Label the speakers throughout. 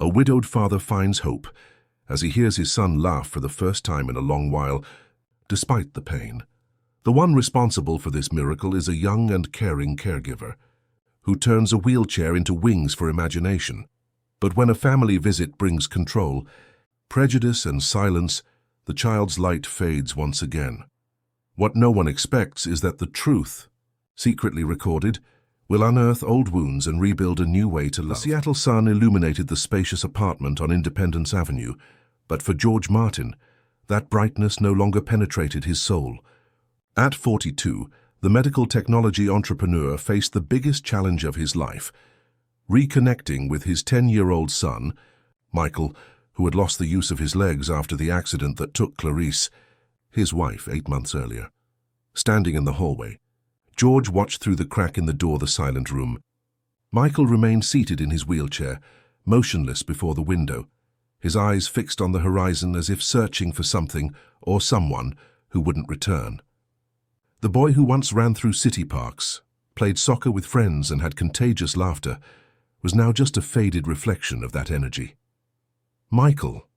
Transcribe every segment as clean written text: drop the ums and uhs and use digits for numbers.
Speaker 1: A widowed father finds hope as he hears his son laugh for the first time in a long while, despite the pain. The one responsible for this miracle is a young and caring caregiver, who turns a wheelchair into wings for imagination. But when a family visit brings control, prejudice and silence, the child's light fades once again. What no one expects is that the truth, secretly recorded, will unearth old wounds and rebuild a new way to love. The Seattle sun illuminated the spacious apartment on Independence Avenue, but for George Martin, that brightness no longer penetrated his soul. At 42, the medical technology entrepreneur faced the biggest challenge of his life, reconnecting with his 10-year-old son, Michael, who had lost the use of his legs after the accident that took Clarice, his wife, 8 months earlier. Standing in the hallway, George watched through the crack in the door the silent room. Michael remained seated in his wheelchair, motionless before the window, his eyes fixed on the horizon as if searching for something or someone who wouldn't return. The boy who once ran through city parks, played soccer with friends and had contagious laughter, was now just a faded reflection of that energy. Michael.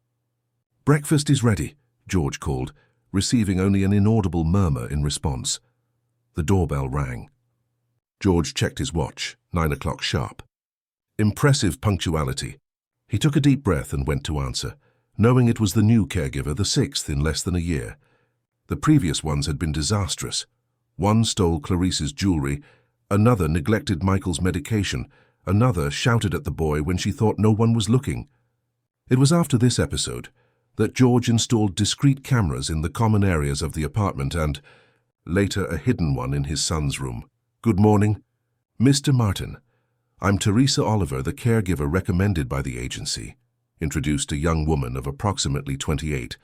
Speaker 1: "Breakfast is ready," George called, receiving only an inaudible murmur in response. The doorbell rang. George checked his watch, 9 o'clock sharp. Impressive punctuality. He took a deep breath and went to answer, knowing it was the new caregiver, the 6th in less than a year. The previous ones had been disastrous. One stole Clarice's jewelry, another neglected Michael's medication, another shouted at the boy when she thought no one was looking. It was after this episode that George installed discreet cameras in the common areas of the apartment and, later, a hidden one in his son's room. "Good morning, Mr. Martin. I'm Teresa Oliver, the caregiver recommended by the agency," introduced a young woman of approximately 28,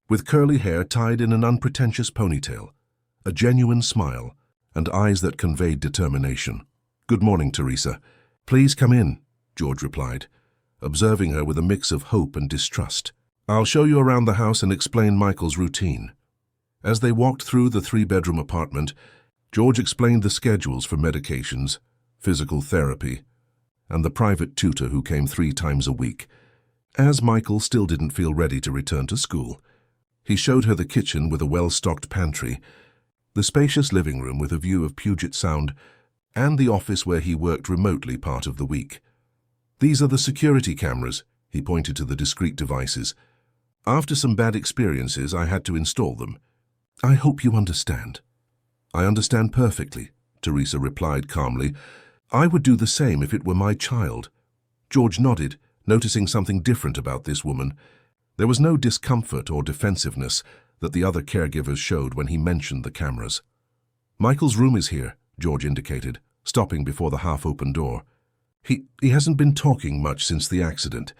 Speaker 1: with curly hair tied in an unpretentious ponytail, a genuine smile, and eyes that conveyed determination. "Good morning, Teresa. Please come in," George replied, observing her with a mix of hope and distrust. "I'll show you around the house and explain Michael's routine." As they walked through the 3-bedroom apartment, George explained the schedules for medications, physical therapy, and the private tutor who came 3 times a week. As Michael still didn't feel ready to return to school, he showed her the kitchen with a well-stocked pantry, the spacious living room with a view of Puget Sound, and the office where he worked remotely part of the week. "These are the security cameras," he pointed to the discrete devices. "After some bad experiences, I had to install them. I hope you understand." "I understand perfectly," Teresa replied calmly. "I would do the same if it were my child." George nodded, noticing something different about this woman. There was no discomfort or defensiveness that the other caregivers showed when he mentioned the cameras. "Michael's room is here," George indicated, stopping before the half-open door. He hasn't been talking much since the accident.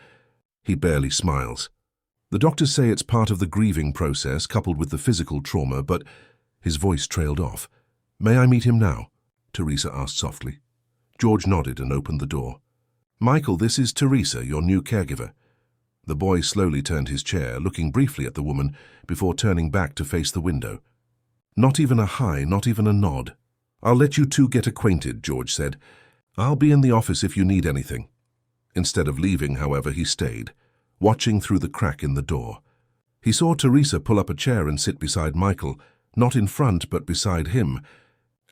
Speaker 1: He barely smiles. The doctors say it's part of the grieving process coupled with the physical trauma, but..." His voice trailed off. "May I meet him now?" Teresa asked softly. George nodded and opened the door. "Michael, this is Teresa, your new caregiver." The boy slowly turned his chair, looking briefly at the woman before turning back to face the window. Not even a hi, not even a nod. "I'll let you two get acquainted," George said. "I'll be in the office if you need anything." Instead of leaving, however, he stayed, watching through the crack in the door. He saw Teresa pull up a chair and sit beside Michael, not in front but beside him,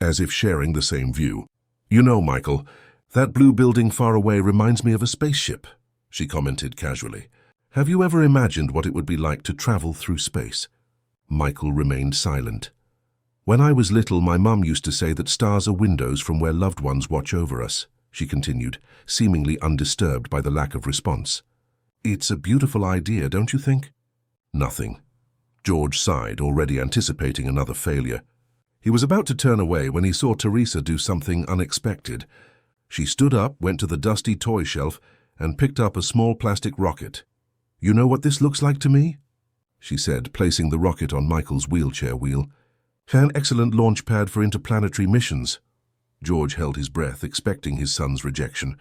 Speaker 1: as if sharing the same view. "You know, Michael, that blue building far away reminds me of a spaceship," she commented casually. "Have you ever imagined what it would be like to travel through space?" Michael remained silent. "When I was little, my mum used to say that stars are windows from where loved ones watch over us," she continued, seemingly undisturbed by the lack of response. "It's a beautiful idea, don't you think?" Nothing. George sighed, already anticipating another failure. He was about to turn away when he saw Teresa do something unexpected. She stood up, went to the dusty toy shelf, and picked up a small plastic rocket. "You know what this looks like to me?" she said, placing the rocket on Michael's wheelchair wheel. "An excellent launch pad for interplanetary missions." George held his breath, expecting his son's rejection.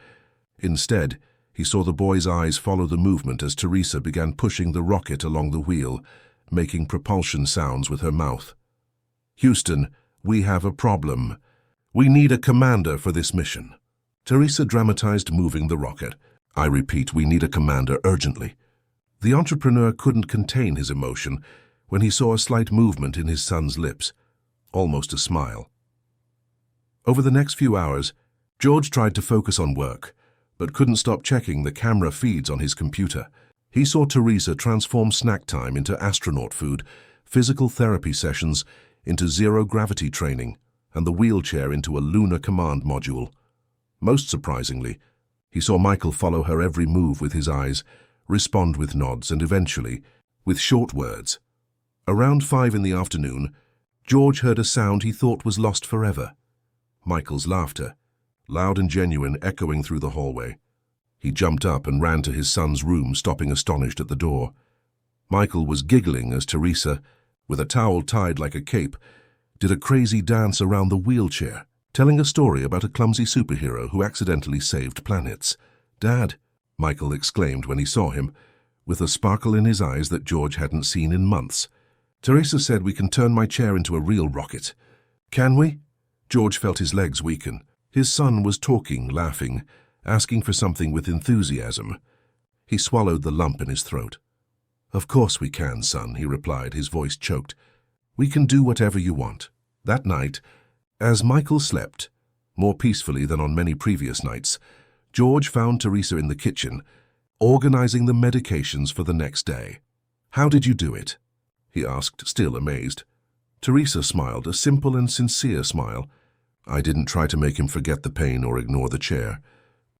Speaker 1: Instead, he saw the boy's eyes follow the movement as Teresa began pushing the rocket along the wheel, making propulsion sounds with her mouth. "Houston, we have a problem. We need a commander for this mission." Teresa dramatized moving the rocket, I repeat, we need a commander urgently. The entrepreneur couldn't contain his emotion when he saw a slight movement in his son's lips, almost a smile. Over the next few hours, George tried to focus on work, but couldn't stop checking the camera feeds on his computer. He saw Teresa transform snack time into astronaut food, physical therapy sessions into zero-gravity training, and the wheelchair into a lunar command module. Most surprisingly, he saw Michael follow her every move with his eyes, respond with nods, and eventually, with short words. Around 5 in the afternoon, George heard a sound he thought was lost forever. Michael's laughter, loud and genuine, echoing through the hallway. He jumped up and ran to his son's room, stopping astonished at the door. Michael was giggling as Teresa, with a towel tied like a cape, did a crazy dance around the wheelchair, telling a story about a clumsy superhero who accidentally saved planets. "Dad," Michael exclaimed when he saw him, with a sparkle in his eyes that George hadn't seen in months. "Teresa said we can turn my chair into a real rocket." "Can we?" George felt his legs weaken. His son was talking, laughing, asking for something with enthusiasm. He swallowed the lump in his throat. "Of course we can, son," he replied, his voice choked. "We can do whatever you want." That night, as Michael slept, more peacefully than on many previous nights, George found Teresa in the kitchen, organizing the medications for the next day. "How did you do it?" he asked, still amazed. Teresa smiled, a simple and sincere smile. "I didn't try to make him forget the pain or ignore the chair.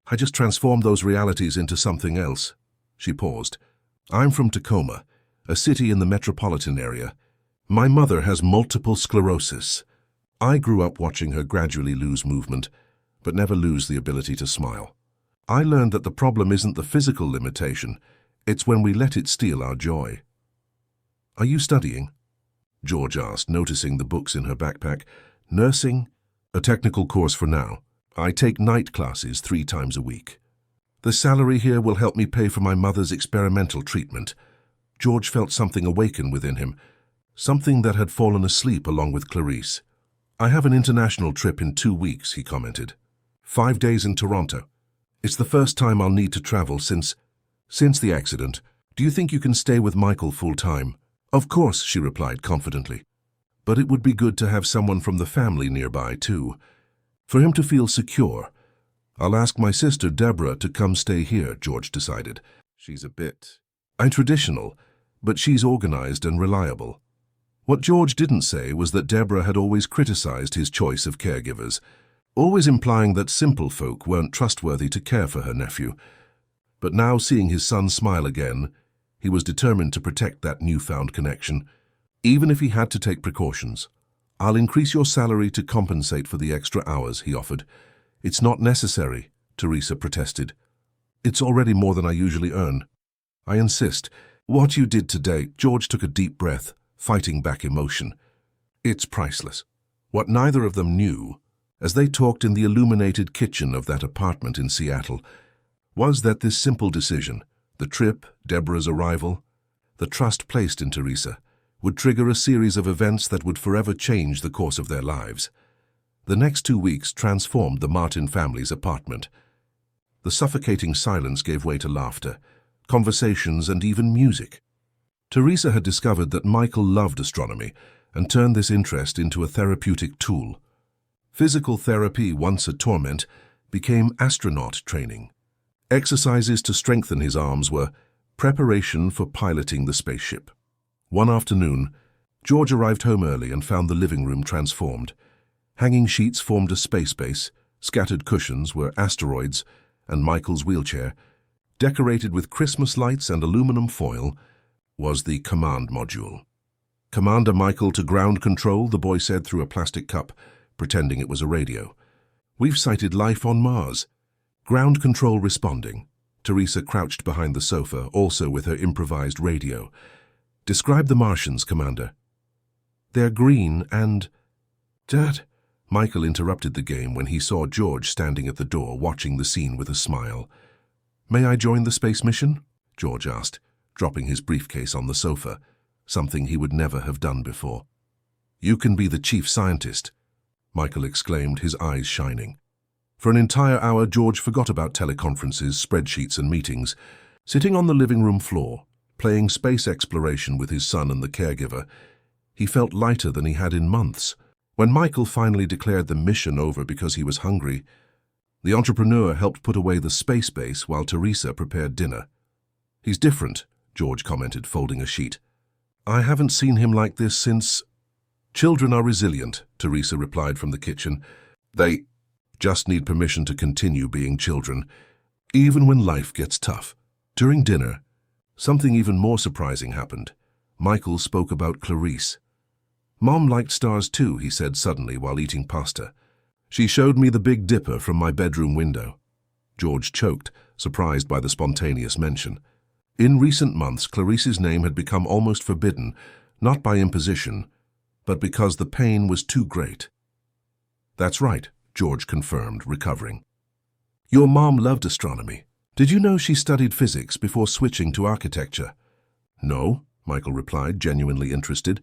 Speaker 1: I just transformed those realities into something else." She paused. "I'm from Tacoma, a city in the metropolitan area. My mother has multiple sclerosis. I grew up watching her gradually lose movement, but never lose the ability to smile. I learned that the problem isn't the physical limitation, it's when we let it steal our joy." "Are you studying?" George asked, noticing the books in her backpack. "Nursing?" "A technical course for now. I take night classes 3 times a week. The salary here will help me pay for my mother's experimental treatment." George felt something awaken within him, something that had fallen asleep along with Clarice. "I have an international trip in 2 weeks," he commented. 5 days in Toronto. "It's the first time I'll need to travel since the accident. Do you think you can stay with Michael full-time?" "Of course," she replied confidently. "But it would be good to have someone from the family nearby, too. For him to feel secure. I'll ask my sister Deborah to come stay here," George decided. "She's a bit untraditional, but she's organized and reliable." What George didn't say was that Deborah had always criticized his choice of caregivers, always implying that simple folk weren't trustworthy to care for her nephew. But now, seeing his son smile again, he was determined to protect that newfound connection, even if he had to take precautions. "I'll increase your salary to compensate for the extra hours," he offered. "It's not necessary," Teresa protested. "It's already more than I usually earn." "I insist." "What you did today," George took a deep breath, fighting back emotion. "It's priceless." What neither of them knew, as they talked in the illuminated kitchen of that apartment in Seattle, was that this simple decision, the trip, Deborah's arrival, the trust placed in Teresa, would trigger a series of events that would forever change the course of their lives. The next 2 weeks transformed the Martin family's apartment. The suffocating silence gave way to laughter, conversations, and even music. Teresa had discovered that Michael loved astronomy and turned this interest into a therapeutic tool. Physical therapy, once a torment, became astronaut training. Exercises to strengthen his arms were preparation for piloting the spaceship. One afternoon, George arrived home early and found the living room transformed. Hanging sheets formed a space base, scattered cushions were asteroids, and Michael's wheelchair, decorated with Christmas lights and aluminum foil, was the command module. "Commander Michael to ground control," the boy said through a plastic cup, pretending it was a radio. "We've sighted life on Mars." Ground control responding. Teresa crouched behind the sofa, also with her improvised radio. "Describe the Martians, Commander." "They're green and—" "Dad?" Michael interrupted the game when he saw George standing at the door, watching the scene with a smile. "May I join the space mission?" George asked, dropping his briefcase on the sofa, something he would never have done before. "You can be the chief scientist," Michael exclaimed, his eyes shining. For an entire hour, George forgot about teleconferences, spreadsheets, and meetings. Sitting on the living room floor, playing space exploration with his son and the caregiver, he felt lighter than he had in months. When Michael finally declared the mission over because he was hungry, the entrepreneur helped put away the space base while Teresa prepared dinner. "He's different," George commented, folding a sheet. "I haven't seen him like this since—" "Children are resilient," Teresa replied from the kitchen. "They just need permission to continue being children, even when life gets tough." During dinner, something even more surprising happened. Michael spoke about Clarice. "Mom liked stars too," he said suddenly while eating pasta. "She showed me the Big Dipper from my bedroom window." George choked, surprised by the spontaneous mention. In recent months, Clarice's name had become almost forbidden, not by imposition, but because the pain was too great. "That's right," George confirmed, recovering. "Your mom loved astronomy. Did you know she studied physics before switching to architecture?" "No," Michael replied, genuinely interested.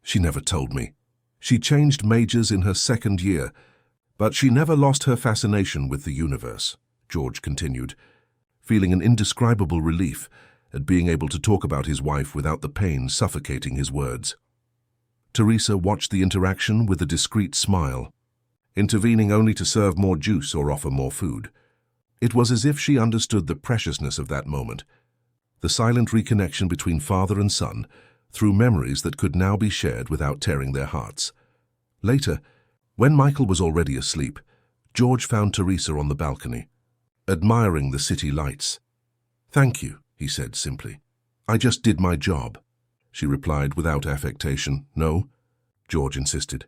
Speaker 1: "She never told me. She changed majors in her second year, but she never lost her fascination with the universe," George continued, feeling an indescribable relief at being able to talk about his wife without the pain suffocating his words. Teresa watched the interaction with a discreet smile, intervening only to serve more juice or offer more food. It was as if she understood the preciousness of that moment, the silent reconnection between father and son through memories that could now be shared without tearing their hearts. Later, when Michael was already asleep, George found Teresa on the balcony, admiring the city lights. "Thank you," he said simply. "I just did my job." She replied without affectation. "No," George insisted.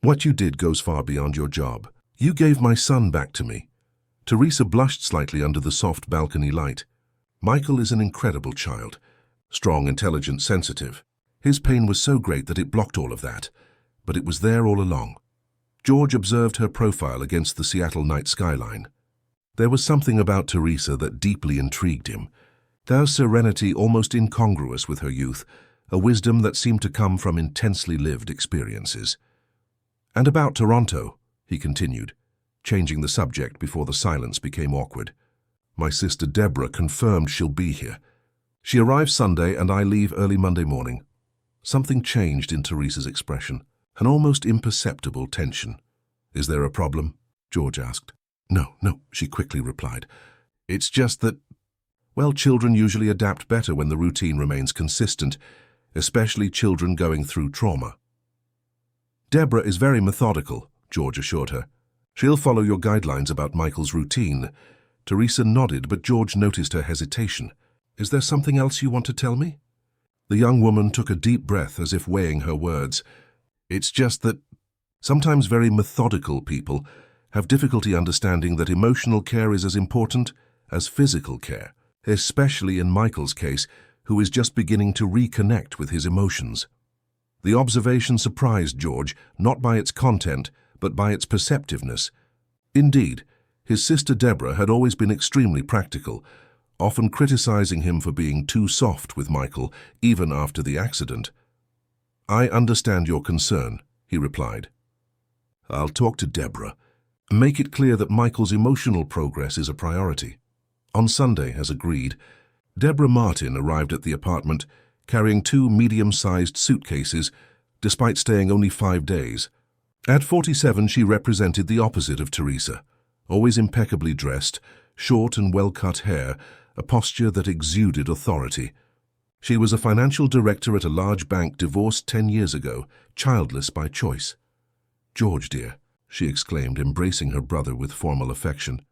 Speaker 1: "What you did goes far beyond your job. You gave my son back to me." Teresa blushed slightly under the soft balcony light. "Michael is an incredible child. Strong, intelligent, sensitive. His pain was so great that it blocked all of that, but it was there all along." George observed her profile against the Seattle night skyline. There was something about Teresa that deeply intrigued him. Their serenity almost incongruous with her youth, a wisdom that seemed to come from intensely lived experiences. "And about Toronto," he continued, changing the subject before the silence became awkward. "My sister Deborah confirmed she'll be here. She arrives Sunday and I leave early Monday morning." Something changed in Teresa's expression, an almost imperceptible tension. "Is there a problem?" George asked. No, she quickly replied. "It's just that, well, children usually adapt better when the routine remains consistent, especially children going through trauma." "Deborah is very methodical," George assured her. "She'll follow your guidelines about Michael's routine." Teresa nodded, but George noticed her hesitation. "Is there something else you want to tell me?" The young woman took a deep breath as if weighing her words. "It's just that sometimes very methodical people have difficulty understanding that emotional care is as important as physical care, especially in Michael's case, who is just beginning to reconnect with his emotions." The observation surprised George, not by its content, but by its perceptiveness. Indeed, his sister Deborah had always been extremely practical, often criticizing him for being too soft with Michael, even after the accident. "I understand your concern," he replied. "I'll talk to Deborah. Make it clear that Michael's emotional progress is a priority." On Sunday, as agreed, Deborah Martin arrived at the apartment carrying 2 medium-sized suitcases, despite staying only 5 days. At 47, she represented the opposite of Teresa, always impeccably dressed, short and well-cut hair, a posture that exuded authority. She was a financial director at a large bank, divorced 10 years ago, childless by choice. "George, dear," she exclaimed, embracing her brother with formal affection.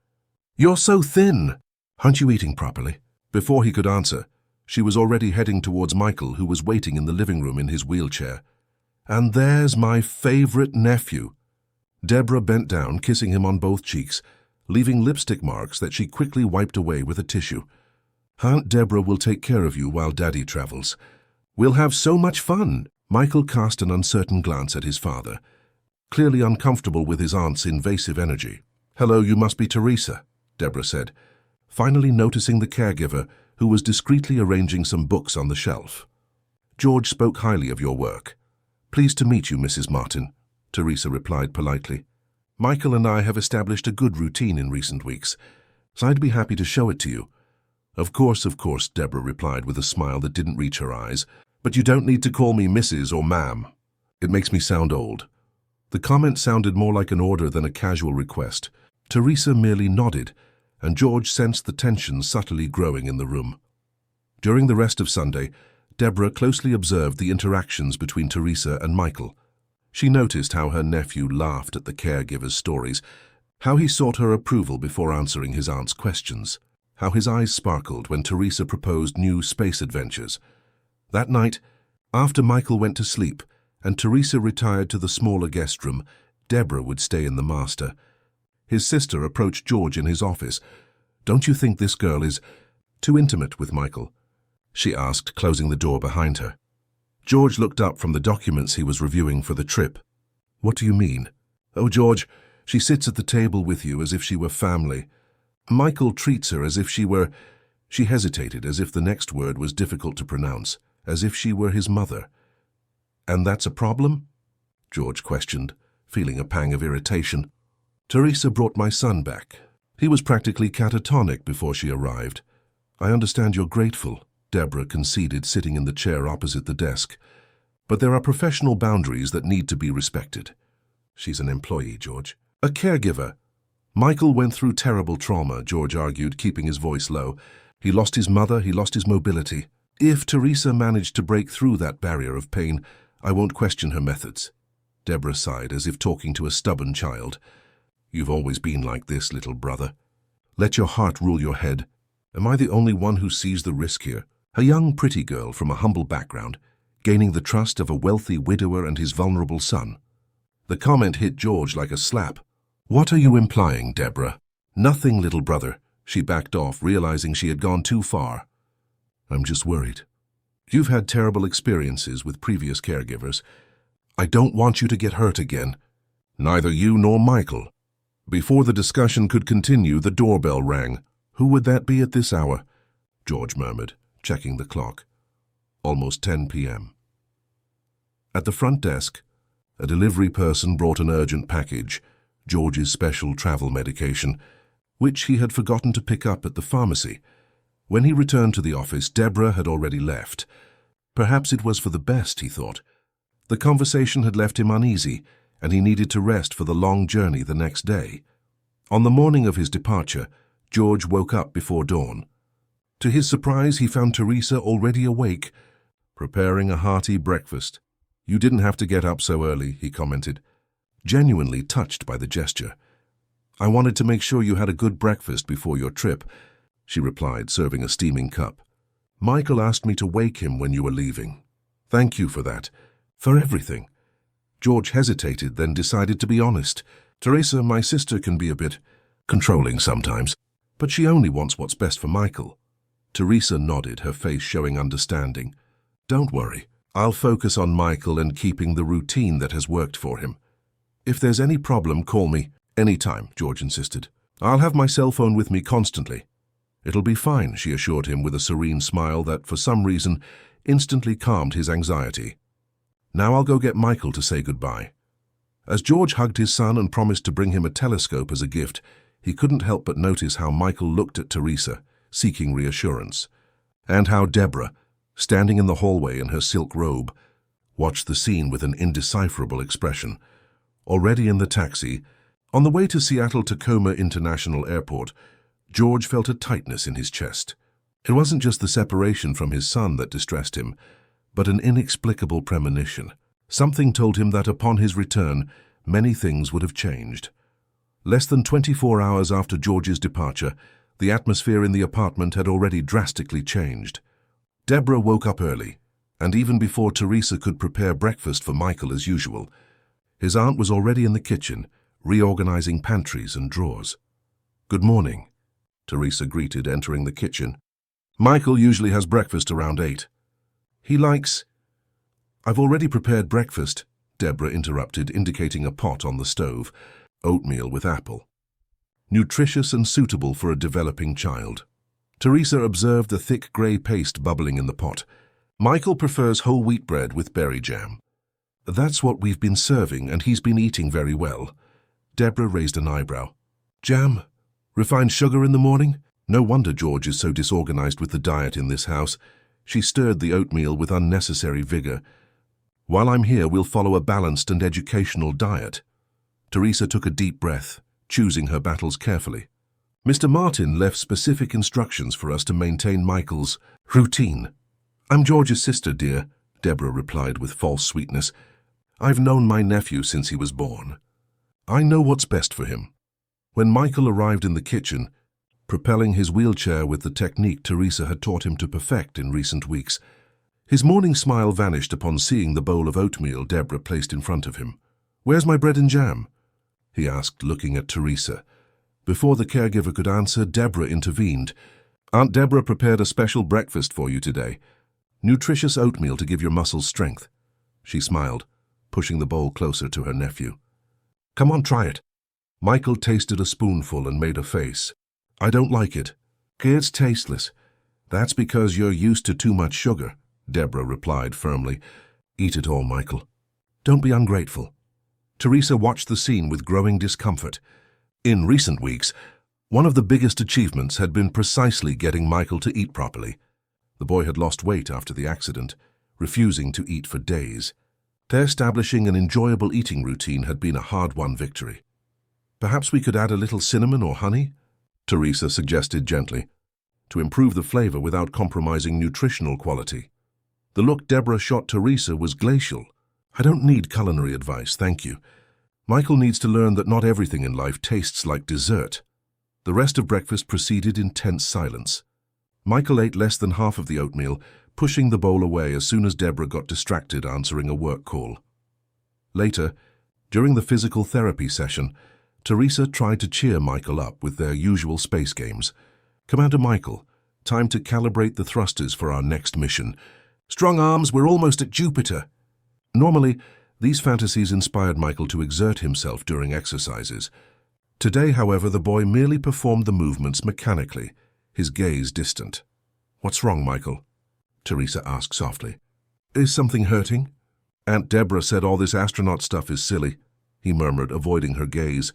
Speaker 1: "You're so thin! Aren't you eating properly?" Before he could answer, she was already heading towards Michael, who was waiting in the living room in his wheelchair. "And there's my favorite nephew." Deborah bent down, kissing him on both cheeks, leaving lipstick marks that she quickly wiped away with a tissue. "Aunt Deborah will take care of you while Daddy travels. We'll have so much fun." Michael cast an uncertain glance at his father, clearly uncomfortable with his aunt's invasive energy. "Hello, you must be Teresa," Deborah said, finally noticing the caregiver, who was discreetly arranging some books on the shelf. "George spoke highly of your work." "Pleased to meet you, Mrs. Martin," Teresa replied politely. Michael and I have established a good routine in recent weeks, so I'd be happy to show it to you. Of course, Deborah replied with a smile that didn't reach her eyes. But you don't need to call me Mrs. or Ma'am. It makes me sound old. The comment sounded more like an order than a casual request. Teresa merely nodded, and George sensed the tension subtly growing in the room. During the rest of Sunday, Deborah closely observed the interactions between Teresa and Michael. She noticed how her nephew laughed at the caregiver's stories, how he sought her approval before answering his aunt's questions, how his eyes sparkled when Teresa proposed new space adventures. That night, after Michael went to sleep and Teresa retired to the smaller guest room, Deborah would stay in the master. His sister approached George in his office. "Don't you think this girl is too intimate with Michael?" she asked, closing the door behind her. George looked up from the documents he was reviewing for the trip. "What do you mean?" "Oh, George, she sits at the table with you as if she were family. Michael treats her as if she were—" She hesitated, as if the next word was difficult to pronounce, as if she were his mother. "And that's a problem?" George questioned, feeling a pang of irritation. "Teresa brought my son back. He was practically catatonic before she arrived. I understand you're grateful," Deborah conceded, sitting in the chair opposite the desk. "But there are professional boundaries that need to be respected." "She's an employee, George." "A caregiver." "Michael went through terrible trauma," George argued, keeping his voice low. "He lost his mother, he lost his mobility. If Teresa managed to break through that barrier of pain, I won't question her methods." Deborah sighed, as if talking to a stubborn child. "You've always been like this, little brother. Let your heart rule your head. Am I the only one who sees the risk here? A young, pretty girl from a humble background, gaining the trust of a wealthy widower and his vulnerable son." The comment hit George like a slap. "What are you implying, Deborah?" "Nothing, little brother." She backed off, realizing she had gone too far. "I'm just worried. You've had terrible experiences with previous caregivers. I don't want you to get hurt again. Neither you nor Michael." Before the discussion could continue, the doorbell rang. "Who would that be at this hour?" George murmured, checking the clock. Almost 10 p.m. At the front desk, a delivery person brought an urgent package, George's special travel medication, which he had forgotten to pick up at the pharmacy. When he returned to the office, Deborah had already left. Perhaps it was for the best, he thought. The conversation had left him uneasy, and he needed to rest for the long journey the next day. On the morning of his departure, George woke up before dawn. To his surprise, he found Teresa already awake, preparing a hearty breakfast. "You didn't have to get up so early," he commented, genuinely touched by the gesture. "I wanted to make sure you had a good breakfast before your trip," she replied, serving a steaming cup. "Michael asked me to wake him when you were leaving. Thank you for that. For everything." George hesitated, then decided to be honest. "Teresa, my sister, can be a bit controlling sometimes, but she only wants what's best for Michael." Teresa nodded, her face showing understanding. "Don't worry. I'll focus on Michael and keeping the routine that has worked for him. If there's any problem, call me." "Anytime," George insisted. "I'll have my cell phone with me constantly." "It'll be fine," she assured him with a serene smile that, for some reason, instantly calmed his anxiety. "Now I'll go get Michael to say goodbye." As George hugged his son and promised to bring him a telescope as a gift, he couldn't help but notice how Michael looked at Teresa, seeking reassurance, and how Deborah, standing in the hallway in her silk robe, watched the scene with an indecipherable expression. Already in the taxi, on the way to Seattle-Tacoma International Airport, George felt a tightness in his chest. It wasn't just the separation from his son that distressed him, but an inexplicable premonition. Something told him that upon his return, many things would have changed. Less than 24 hours after George's departure, the atmosphere in the apartment had already drastically changed. Deborah woke up early, and even before Teresa could prepare breakfast for Michael as usual, his aunt was already in the kitchen, reorganizing pantries and drawers. "Good morning," Teresa greeted, entering the kitchen. "Michael usually has breakfast around 8. He likes—" "I've already prepared breakfast," Deborah interrupted, indicating a pot on the stove. "Oatmeal with apple. Nutritious and suitable for a developing child." Teresa observed the thick grey paste bubbling in the pot. "Michael prefers whole wheat bread with berry jam. That's what we've been serving, and he's been eating very well." Deborah raised an eyebrow. Jam? Refined sugar in the morning? No wonder George is so disorganized with the diet in this house. She stirred the oatmeal with unnecessary vigor. While I'm here, we'll follow a balanced and educational diet. Teresa took a deep breath, choosing her battles carefully. Mr. Martin left specific instructions for us to maintain Michael's routine. I'm George's sister, dear, Deborah replied with false sweetness. I've known my nephew since he was born. I know what's best for him. When Michael arrived in the kitchen, propelling his wheelchair with the technique Teresa had taught him to perfect in recent weeks, his morning smile vanished upon seeing the bowl of oatmeal Deborah placed in front of him. Where's my bread and jam? He asked, looking at Teresa. Before the caregiver could answer, Deborah intervened. Aunt Deborah prepared a special breakfast for you today. Nutritious oatmeal to give your muscles strength. She smiled, pushing the bowl closer to her nephew. Come on, try it. Michael tasted a spoonful and made a face. I don't like it. It's tasteless. That's because you're used to too much sugar, Deborah replied firmly. Eat it all, Michael. Don't be ungrateful. Teresa watched the scene with growing discomfort. In recent weeks, one of the biggest achievements had been precisely getting Michael to eat properly. The boy had lost weight after the accident, refusing to eat for days. Establishing an enjoyable eating routine had been a hard-won victory. Perhaps we could add a little cinnamon or honey? Teresa suggested gently, to improve the flavor without compromising nutritional quality. The look Deborah shot Teresa was glacial. I don't need culinary advice, thank you. Michael needs to learn that not everything in life tastes like dessert. The rest of breakfast proceeded in tense silence. Michael ate less than half of the oatmeal, pushing the bowl away as soon as Deborah got distracted answering a work call. Later, during the physical therapy session, Teresa tried to cheer Michael up with their usual space games. Commander Michael, time to calibrate the thrusters for our next mission. Strong arms, we're almost at Jupiter. Normally, these fantasies inspired Michael to exert himself during exercises. Today, however, the boy merely performed the movements mechanically, his gaze distant. What's wrong, Michael? Teresa asked softly. Is something hurting? Aunt Deborah said all this astronaut stuff is silly, he murmured, avoiding her gaze.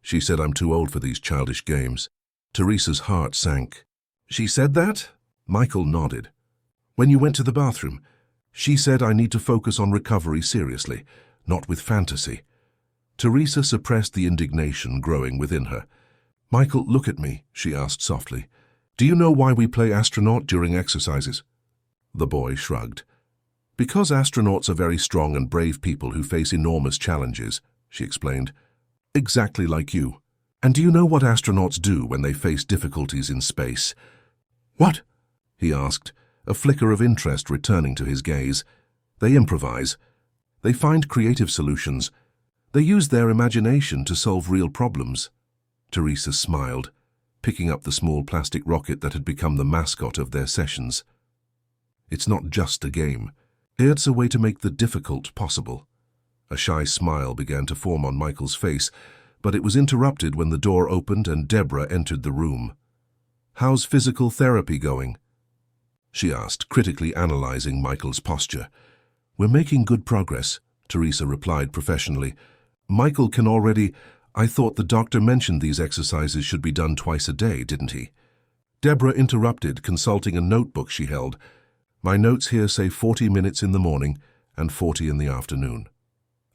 Speaker 1: She said I'm too old for these childish games. Teresa's heart sank. She said that? Michael nodded. When you went to the bathroom, she said I need to focus on recovery seriously, not with fantasy. Teresa suppressed the indignation growing within her. Michael, look at me, she asked softly. Do you know why we play astronaut during exercises? The boy shrugged. Because astronauts are very strong and brave people who face enormous challenges, she explained. Exactly like you. And do you know what astronauts do when they face difficulties in space? What? He asked, a flicker of interest returning to his gaze. They improvise. They find creative solutions. They use their imagination to solve real problems. Teresa smiled, picking up the small plastic rocket that had become the mascot of their sessions. It's not just a game. It's a way to make the difficult possible. A shy smile began to form on Michael's face, but it was interrupted when the door opened and Deborah entered the room. How's physical therapy going? She asked, critically analyzing Michael's posture. We're making good progress, Teresa replied professionally. Michael can already... I thought the doctor mentioned these exercises should be done twice a day, didn't he? Deborah interrupted, consulting a notebook she held. My notes here say 40 minutes in the morning and 40 in the afternoon.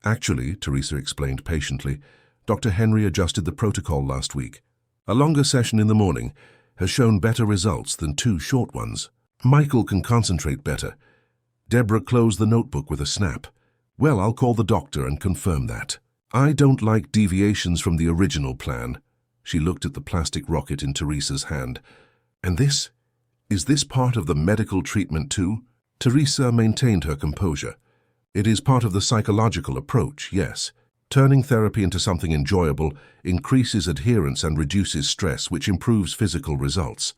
Speaker 1: Actually, Teresa explained patiently, Dr. Henry adjusted the protocol last week. A longer session in the morning has shown better results than 2 short ones. Michael can concentrate better. Deborah closed the notebook with a snap. Well, I'll call the doctor and confirm that. I don't like deviations from the original plan. She looked at the plastic rocket in Teresa's hand. And this? Is this part of the medical treatment too? Teresa maintained her composure. It is part of the psychological approach, yes. Turning therapy into something enjoyable increases adherence and reduces stress, which improves physical results.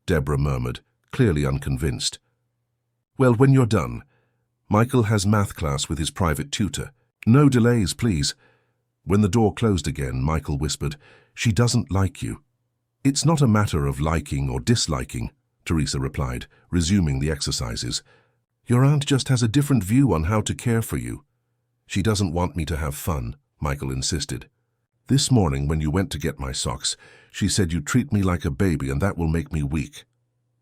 Speaker 1: Deborah murmured, clearly unconvinced. Well, when you're done, Michael has math class with his private tutor. No delays, please. When the door closed again, Michael whispered, She doesn't like you. It's not a matter of liking or disliking, Teresa replied, resuming the exercises. Your aunt just has a different view on how to care for you. She doesn't want me to have fun, Michael insisted. "This morning when you went to get my socks, she said you treat me like a baby and that will make me weak."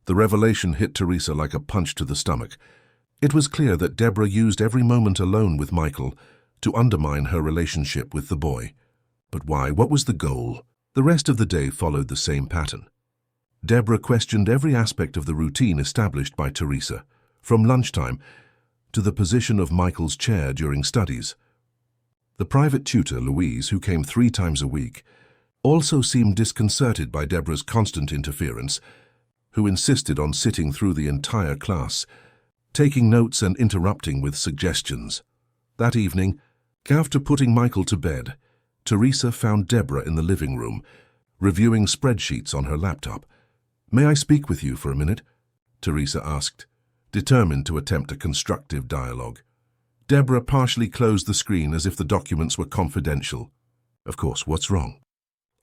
Speaker 1: The revelation hit Teresa like a punch to the stomach. It was clear that Deborah used every moment alone with Michael to undermine her relationship with the boy. But why? What was the goal? The rest of the day followed the same pattern. Deborah questioned every aspect of the routine established by Teresa, from lunchtime to the position of Michael's chair during studies. The private tutor, Louise, who came 3 times a week, also seemed disconcerted by Deborah's constant interference, who insisted on sitting through the entire class, taking notes and interrupting with suggestions. That evening, after putting Michael to bed, Teresa found Deborah in the living room, reviewing spreadsheets on her laptop. "May I speak with you for a minute?" Teresa asked, determined to attempt a constructive dialogue. Deborah partially closed the screen as if the documents were confidential. "Of course, what's wrong?"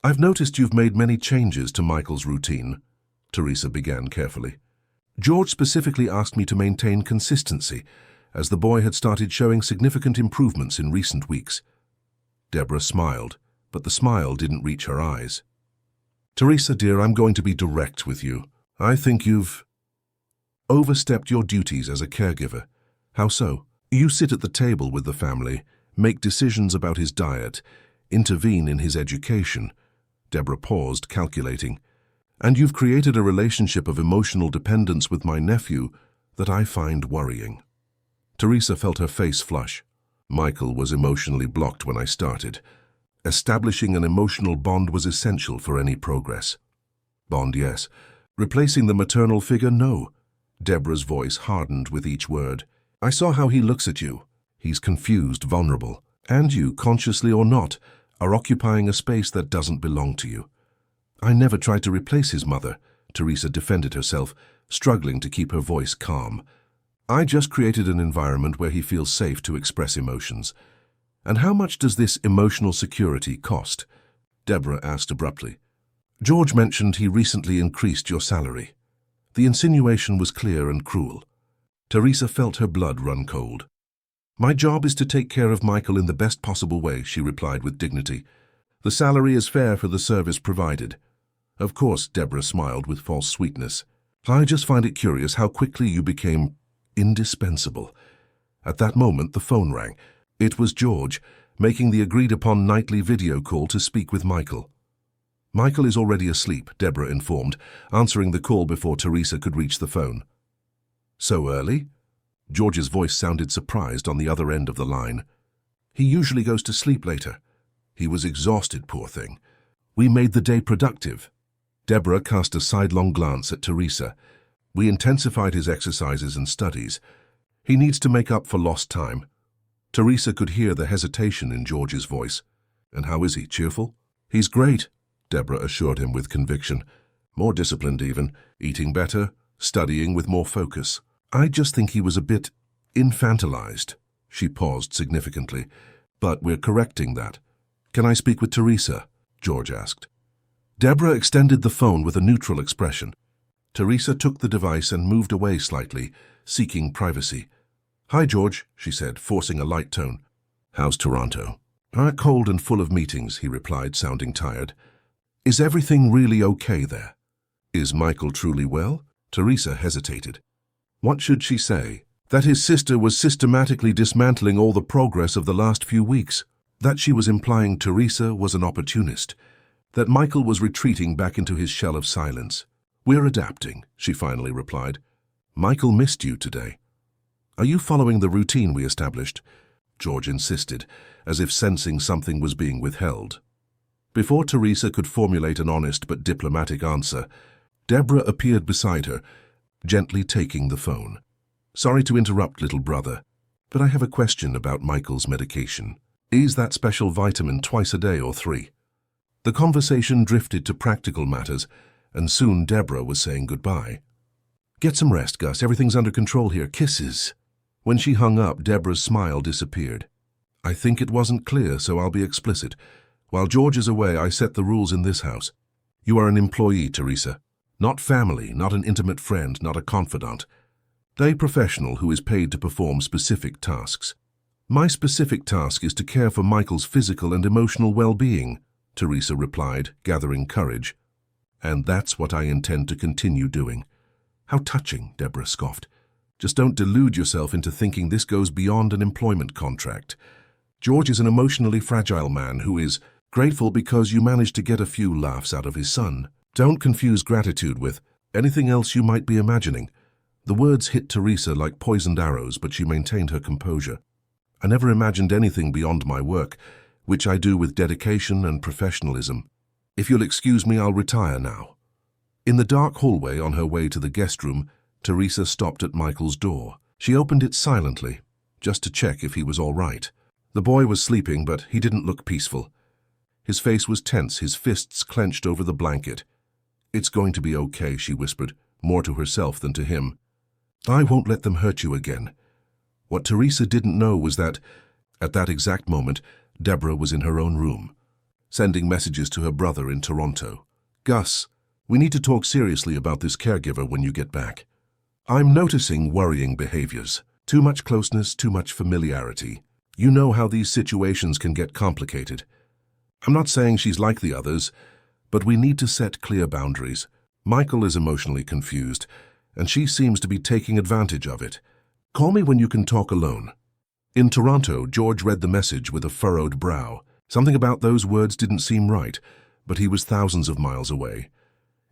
Speaker 1: "I've noticed you've made many changes to Michael's routine," Teresa began carefully. "George specifically asked me to maintain consistency, as the boy had started showing significant improvements in recent weeks." Deborah smiled, but the smile didn't reach her eyes. "Teresa, dear, I'm going to be direct with you. I think you've overstepped your duties as a caregiver." "How so?" "You sit at the table with the family, make decisions about his diet, intervene in his education." Deborah paused, calculating. "And you've created a relationship of emotional dependence with my nephew that I find worrying." Teresa felt her face flush. "Michael was emotionally blocked when I started. Establishing an emotional bond was essential for any progress." "Bond, yes. Replacing the maternal figure, no." Deborah's voice hardened with each word. "I saw how he looks at you. He's confused, vulnerable. And you, consciously or not, are occupying a space that doesn't belong to you." "I never tried to replace his mother," Teresa defended herself, struggling to keep her voice calm. "I just created an environment where he feels safe to express emotions." "And how much does this emotional security cost?" Deborah asked abruptly. "George mentioned he recently increased your salary." The insinuation was clear and cruel. Teresa felt her blood run cold. "My job is to take care of Michael in the best possible way," she replied with dignity. "The salary is fair for the service provided." "Of course," Deborah smiled with false sweetness. "I just find it curious how quickly you became indispensable." At that moment, the phone rang. It was George, making the agreed-upon nightly video call to speak with Michael. "Michael is already asleep," Deborah informed, answering the call before Teresa could reach the phone. "So early?" George's voice sounded surprised on the other end of the line. "He usually goes to sleep later. He was exhausted, poor thing. We made the day productive." Deborah cast a sidelong glance at Teresa. "We intensified his exercises and studies. He needs to make up for lost time." Teresa could hear the hesitation in George's voice. "And how is he, cheerful?" "He's great," Deborah assured him with conviction. "More disciplined even, eating better, studying with more focus. I just think he was a bit infantilized." She paused significantly. "But we're correcting that." "Can I speak with Teresa?" George asked. Deborah extended the phone with a neutral expression. Teresa took the device and moved away slightly, seeking privacy. "Hi, George," she said, forcing a light tone. "How's Toronto?" "Cold and full of meetings," he replied, sounding tired. "Is everything really okay there?" "Is Michael truly well?" Teresa hesitated. What should she say? That his sister was systematically dismantling all the progress of the last few weeks. That she was implying Teresa was an opportunist. That Michael was retreating back into his shell of silence. "We're adapting," she finally replied. "Michael missed you today." "Are you following the routine we established?" George insisted, as if sensing something was being withheld. Before Teresa could formulate an honest but diplomatic answer, Deborah appeared beside her, gently taking the phone. "Sorry to interrupt, little brother, but I have a question about Michael's medication. Is that special vitamin twice a day or 3? The conversation drifted to practical matters, and soon Deborah was saying goodbye. "Get some rest, Gus. Everything's under control here. Kisses." When she hung up, Deborah's smile disappeared. "I think it wasn't clear, so I'll be explicit. While George is away, I set the rules in this house. You are an employee, Teresa. Not family, not an intimate friend, not a confidant. A professional who is paid to perform specific tasks. My specific task is to care for Michael's physical and emotional well-being, Teresa replied, gathering courage. And that's what I intend to continue doing. How touching, Deborah scoffed. Just don't delude yourself into thinking this goes beyond an employment contract. George is an emotionally fragile man who is grateful because you managed to get a few laughs out of his son. Don't confuse gratitude with anything else you might be imagining. The words hit Teresa like poisoned arrows, but she maintained her composure. I never imagined anything beyond my work, which I do with dedication and professionalism. If you'll excuse me, I'll retire now. In the dark hallway on her way to the guest room, Teresa stopped at Michael's door. She opened it silently, just to check if he was all right. The boy was sleeping, but he didn't look peaceful. His face was tense, his fists clenched over the blanket. It's going to be okay, she whispered, more to herself than to him. I won't let them hurt you again. What Teresa didn't know was that, at that exact moment, Deborah was in her own room, sending messages to her brother in Toronto. Gus, we need to talk seriously about this caregiver when you get back. I'm noticing worrying behaviors. Too much closeness, too much familiarity. You know how these situations can get complicated. I'm not saying she's like the others, but we need to set clear boundaries. Michael is emotionally confused, and she seems to be taking advantage of it. Call me when you can talk alone. In Toronto, George read the message with a furrowed brow. Something about those words didn't seem right, but he was thousands of miles away,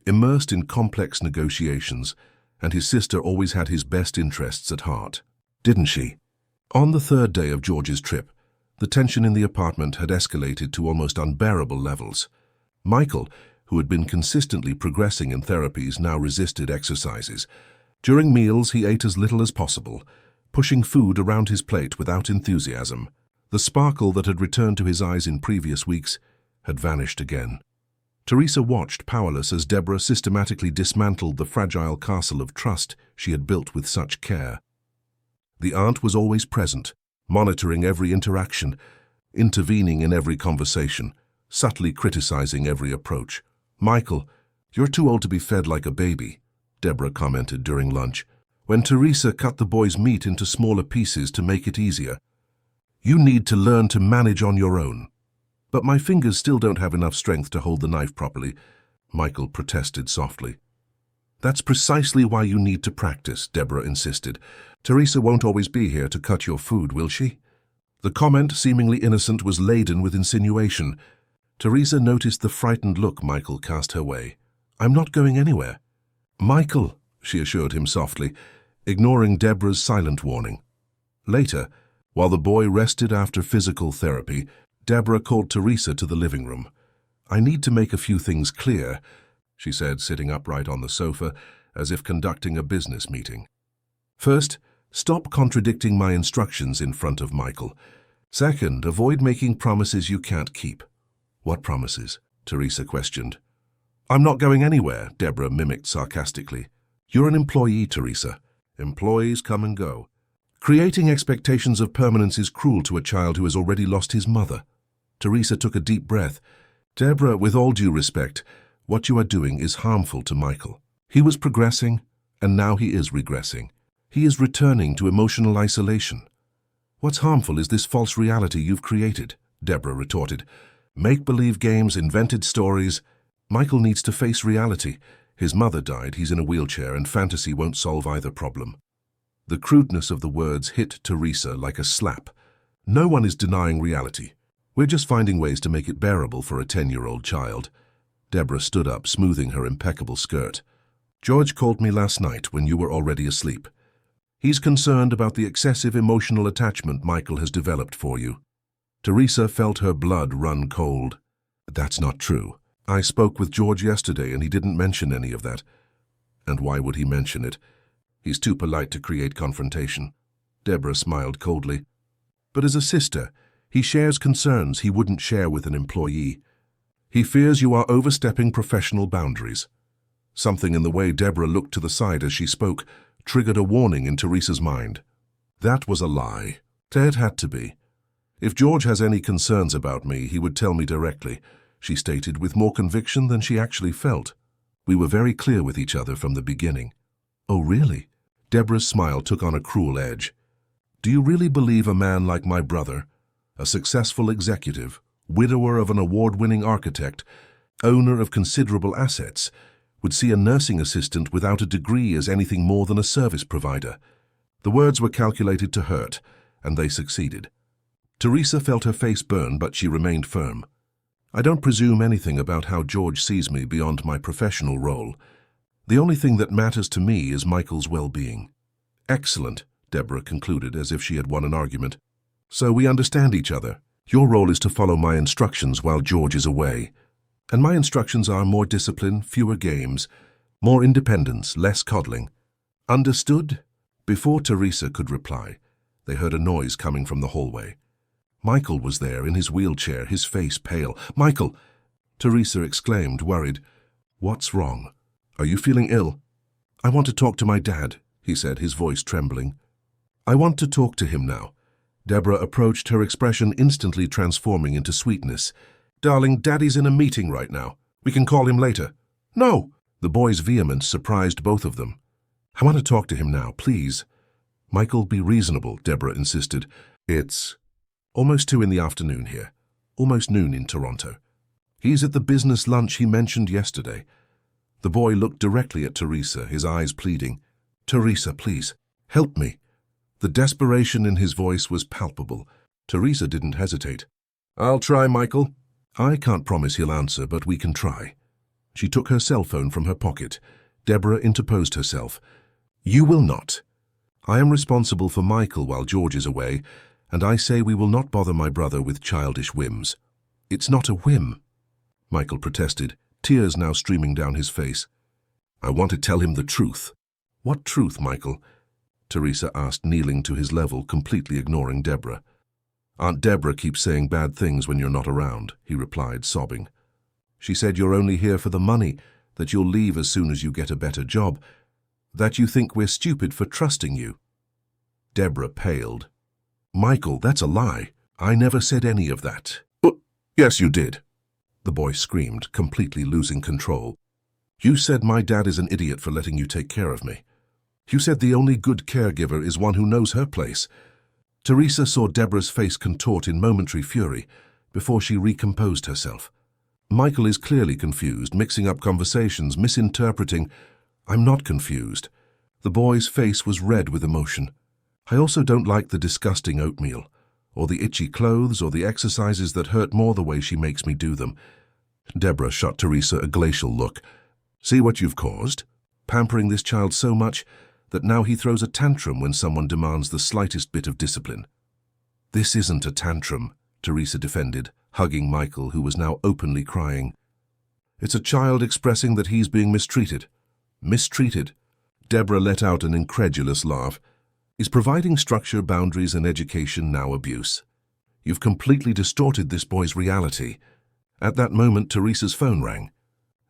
Speaker 1: immersed in complex negotiations, and his sister always had his best interests at heart, didn't she? On the third day of George's trip, the tension in the apartment had escalated to almost unbearable levels. Michael, who had been consistently progressing in therapies, now resisted exercises. During meals, he ate as little as possible, pushing food around his plate without enthusiasm. The sparkle that had returned to his eyes in previous weeks had vanished again. Teresa watched, powerless, as Deborah systematically dismantled the fragile castle of trust she had built with such care. The aunt was always present, monitoring every interaction, intervening in every conversation, subtly criticizing every approach. Michael, you're too old to be fed like a baby, Deborah commented during lunch, when Teresa cut the boy's meat into smaller pieces to make it easier. You need to learn to manage on your own. But my fingers still don't have enough strength to hold the knife properly, Michael protested softly. That's precisely why you need to practice, Deborah insisted. Teresa won't always be here to cut your food, will she? The comment, seemingly innocent, was laden with insinuation. Teresa noticed the frightened look Michael cast her way. I'm not going anywhere. Michael, she assured him softly, ignoring Deborah's silent warning. Later, while the boy rested after physical therapy, Deborah called Teresa to the living room. I need to make a few things clear, she said, sitting upright on the sofa, as if conducting a business meeting. First, stop contradicting my instructions in front of Michael. Second, avoid making promises you can't keep. What promises? Teresa questioned. I'm not going anywhere, Deborah mimicked sarcastically. You're an employee, Teresa. Employees come and go. Creating expectations of permanence is cruel to a child who has already lost his mother. Teresa took a deep breath. Deborah, with all due respect, what you are doing is harmful to Michael. He was progressing, and now he is regressing. He is returning to emotional isolation. What's harmful is this false reality you've created, Deborah retorted. Make-believe games, invented stories. Michael needs to face reality. His mother died, he's in a wheelchair, and fantasy won't solve either problem. The crudeness of the words hit Teresa like a slap. No one is denying reality. We're just finding ways to make it bearable for a 10-year-old child. Deborah stood up, smoothing her impeccable skirt. George called me last night when you were already asleep. He's concerned about the excessive emotional attachment Michael has developed for you. Teresa felt her blood run cold. That's not true. I spoke with George yesterday and he didn't mention any of that. And why would he mention it? He's too polite to create confrontation. Deborah smiled coldly. But as a sister, he shares concerns he wouldn't share with an employee. He fears you are overstepping professional boundaries. Something in the way Deborah looked to the side as she spoke triggered a warning in Teresa's mind. That was a lie. It had to be. If George has any concerns about me, he would tell me directly, she stated with more conviction than she actually felt. We were very clear with each other from the beginning. Oh, really? Deborah's smile took on a cruel edge. Do you really believe a man like my brother, a successful executive, widower of an award-winning architect, owner of considerable assets, would see a nursing assistant without a degree as anything more than a service provider? The words were calculated to hurt, and they succeeded. Teresa felt her face burn, but she remained firm. I don't presume anything about how George sees me beyond my professional role. The only thing that matters to me is Michael's well-being. Excellent, Deborah concluded as if she had won an argument. So we understand each other. Your role is to follow my instructions while George is away. And my instructions are more discipline, fewer games, more independence, less coddling. Understood? Before Teresa could reply, they heard a noise coming from the hallway. Michael was there in his wheelchair, his face pale. "Michael!" Teresa exclaimed, worried. "What's wrong? Are you feeling ill?" "I want to talk to my dad," he said, his voice trembling. "I want to talk to him now." Deborah approached, her expression instantly transforming into sweetness. "Darling, Daddy's in a meeting right now. We can call him later." "No!" The boy's vehemence surprised both of them. "I want to talk to him now, please." "Michael, be reasonable," Deborah insisted. "It's almost 2 in the afternoon here, almost noon in Toronto. He's at the business lunch he mentioned yesterday." The boy looked directly at Teresa, his eyes pleading. "Teresa, please, help me." The desperation in his voice was palpable. Teresa didn't hesitate. "I'll try, Michael." "I can't promise he'll answer, but we can try." She took her cell phone from her pocket. Deborah interposed herself. "You will not. I am responsible for Michael while George is away, and I say we will not bother my brother with childish whims." "It's not a whim," Michael protested, tears now streaming down his face. "I want to tell him the truth." "What truth, Michael?" Teresa asked, kneeling to his level, completely ignoring Deborah. "Aunt Deborah keeps saying bad things when you're not around," he replied, sobbing. "She said you're only here for the money, that you'll leave as soon as you get a better job, that you think we're stupid for trusting you." Deborah paled. "Michael, that's a lie. I never said any of that." "But yes, you did," the boy screamed, completely losing control. "You said my dad is an idiot for letting you take care of me. You said the only good caregiver is one who knows her place." Teresa saw Deborah's face contort in momentary fury before she recomposed herself. "Michael is clearly confused, mixing up conversations, misinterpreting." "I'm not confused." The boy's face was red with emotion. "I also don't like the disgusting oatmeal, or the itchy clothes, or the exercises that hurt more the way she makes me do them." Deborah shot Teresa a glacial look. "See what you've caused? Pampering this child so much that now he throws a tantrum when someone demands the slightest bit of discipline." "This isn't a tantrum," Teresa defended, hugging Michael, who was now openly crying. "It's a child expressing that he's being mistreated." "Mistreated?" Deborah let out an incredulous laugh. "Is providing structure, boundaries, and education now abuse? You've completely distorted this boy's reality." At that moment, Teresa's phone rang.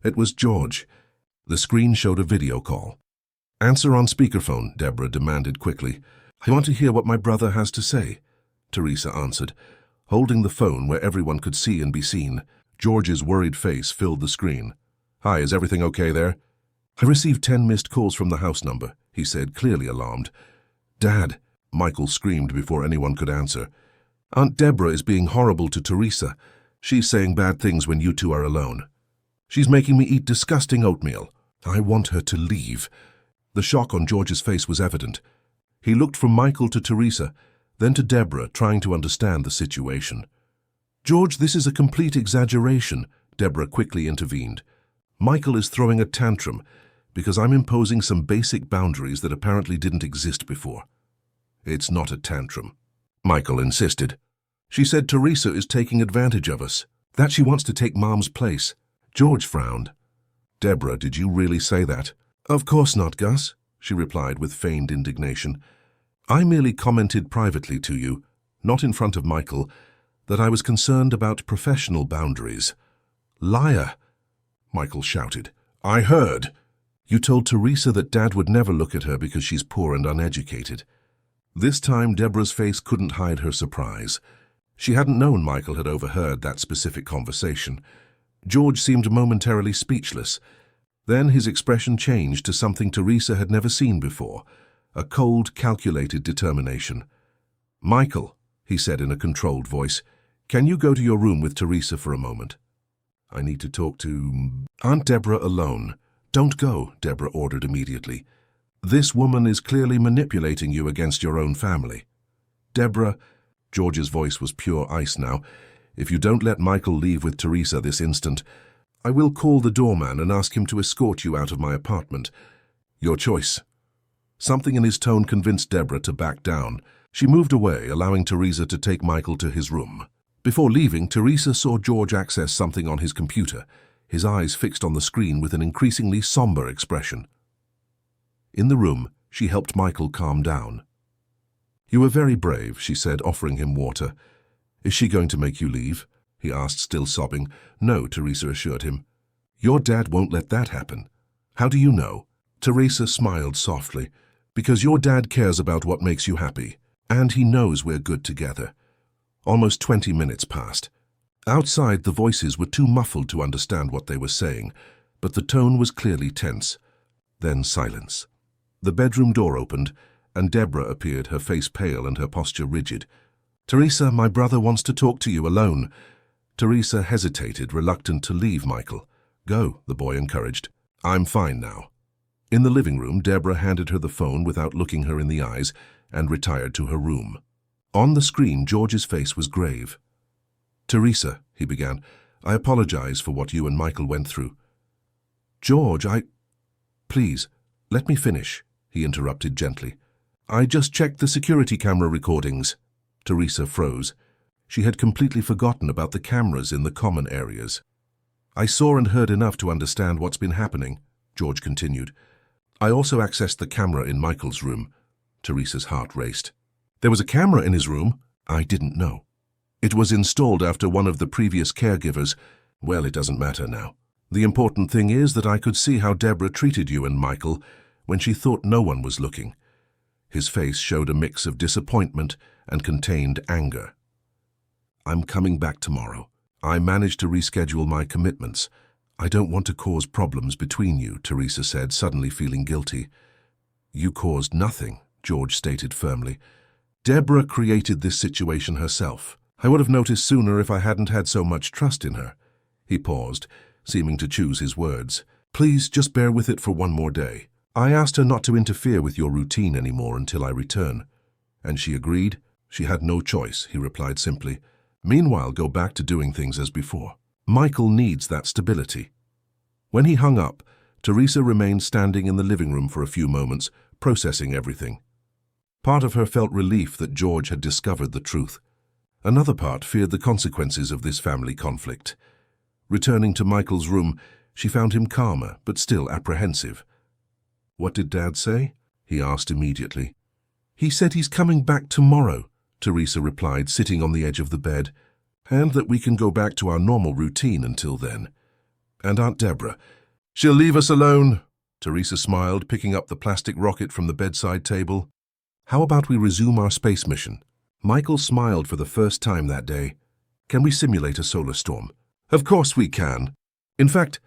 Speaker 1: It was George. The screen showed a video call. "Answer on speakerphone," Deborah demanded quickly. "I want to hear what my brother has to say," Teresa answered, holding the phone where everyone could see and be seen. George's worried face filled the screen. "Hi, is everything okay there?" "I received 10 missed calls from the house number," he said, clearly alarmed. "Dad," Michael screamed before anyone could answer. "Aunt Deborah is being horrible to Teresa. She's saying bad things when you two are alone. She's making me eat disgusting oatmeal. I want her to leave." The shock on George's face was evident. He looked from Michael to Teresa, then to Deborah, trying to understand the situation. "George, this is a complete exaggeration," Deborah quickly intervened. "Michael is throwing a tantrum because I'm imposing some basic boundaries that apparently didn't exist before." "It's not a tantrum," Michael insisted. "She said Teresa is taking advantage of us, that she wants to take Mom's place." George frowned. "Deborah, did you really say that?" "Of course not, Gus," she replied with feigned indignation. "I merely commented privately to you, not in front of Michael, that I was concerned about professional boundaries." "Liar!" Michael shouted. "I heard." "You told Teresa that Dad would never look at her because she's poor and uneducated." This time Deborah's face couldn't hide her surprise. She hadn't known Michael had overheard that specific conversation. George seemed momentarily speechless. Then his expression changed to something Teresa had never seen before, a cold, calculated determination. "Michael," he said in a controlled voice, "can you go to your room with Teresa for a moment? I need to talk to Aunt Deborah alone." "Don't go," Deborah ordered immediately. "This woman is clearly manipulating you against your own family." "Deborah," George's voice was pure ice now, "if you don't let Michael leave with Teresa this instant, I will call the doorman and ask him to escort you out of my apartment. Your choice." Something in his tone convinced Deborah to back down. She moved away, allowing Teresa to take Michael to his room. Before leaving, Teresa saw George access something on his computer, his eyes fixed on the screen with an increasingly somber expression. In the room, she helped Michael calm down. "You were very brave," she said, offering him water. "Is she going to make you leave?" he asked, still sobbing. "No," Teresa assured him. "Your dad won't let that happen." "How do you know?" Teresa smiled softly. "Because your dad cares about what makes you happy, and he knows we're good together." Almost 20 minutes passed. Outside, the voices were too muffled to understand what they were saying, but the tone was clearly tense. Then silence. The bedroom door opened, and Deborah appeared, her face pale and her posture rigid. "Teresa, my brother wants to talk to you alone." Teresa hesitated, reluctant to leave Michael. "Go," the boy encouraged. "I'm fine now." In the living room, Deborah handed her the phone without looking her in the eyes and retired to her room. On the screen, George's face was grave. "Teresa," he began, "I apologize for what you and Michael went through." "George, Please, let me finish," he interrupted gently. "I just checked the security camera recordings." Teresa froze. She had completely forgotten about the cameras in the common areas. "I saw and heard enough to understand what's been happening," George continued. "I also accessed the camera in Michael's room." Teresa's heart raced. "There was a camera in his room?" "I didn't know. It was installed after one of the previous caregivers. Well, it doesn't matter now. The important thing is that I could see how Deborah treated you and Michael when she thought no one was looking." His face showed a mix of disappointment and contained anger. "I'm coming back tomorrow. I managed to reschedule my commitments. I don't want to cause problems between you," Teresa said, suddenly feeling guilty. "You caused nothing," George stated firmly. "Deborah created this situation herself. I would have noticed sooner if I hadn't had so much trust in her." He paused, seeming to choose his words. "Please just bear with it for one more day. I asked her not to interfere with your routine anymore until I return." "And she agreed?" "She had no choice," he replied simply. "Meanwhile, go back to doing things as before. Michael needs that stability." When he hung up, Teresa remained standing in the living room for a few moments, processing everything. Part of her felt relief that George had discovered the truth. Another part feared the consequences of this family conflict. Returning to Michael's room, she found him calmer, but still apprehensive. "What did Dad say?" he asked immediately. "He said he's coming back tomorrow," Teresa replied, sitting on the edge of the bed, "and that we can go back to our normal routine until then." "And Aunt Deborah?" "She'll leave us alone," Teresa smiled, picking up the plastic rocket from the bedside table. "How about we resume our space mission?" Michael smiled for the first time that day. "Can we simulate a solar storm?" "Of course we can. In fact,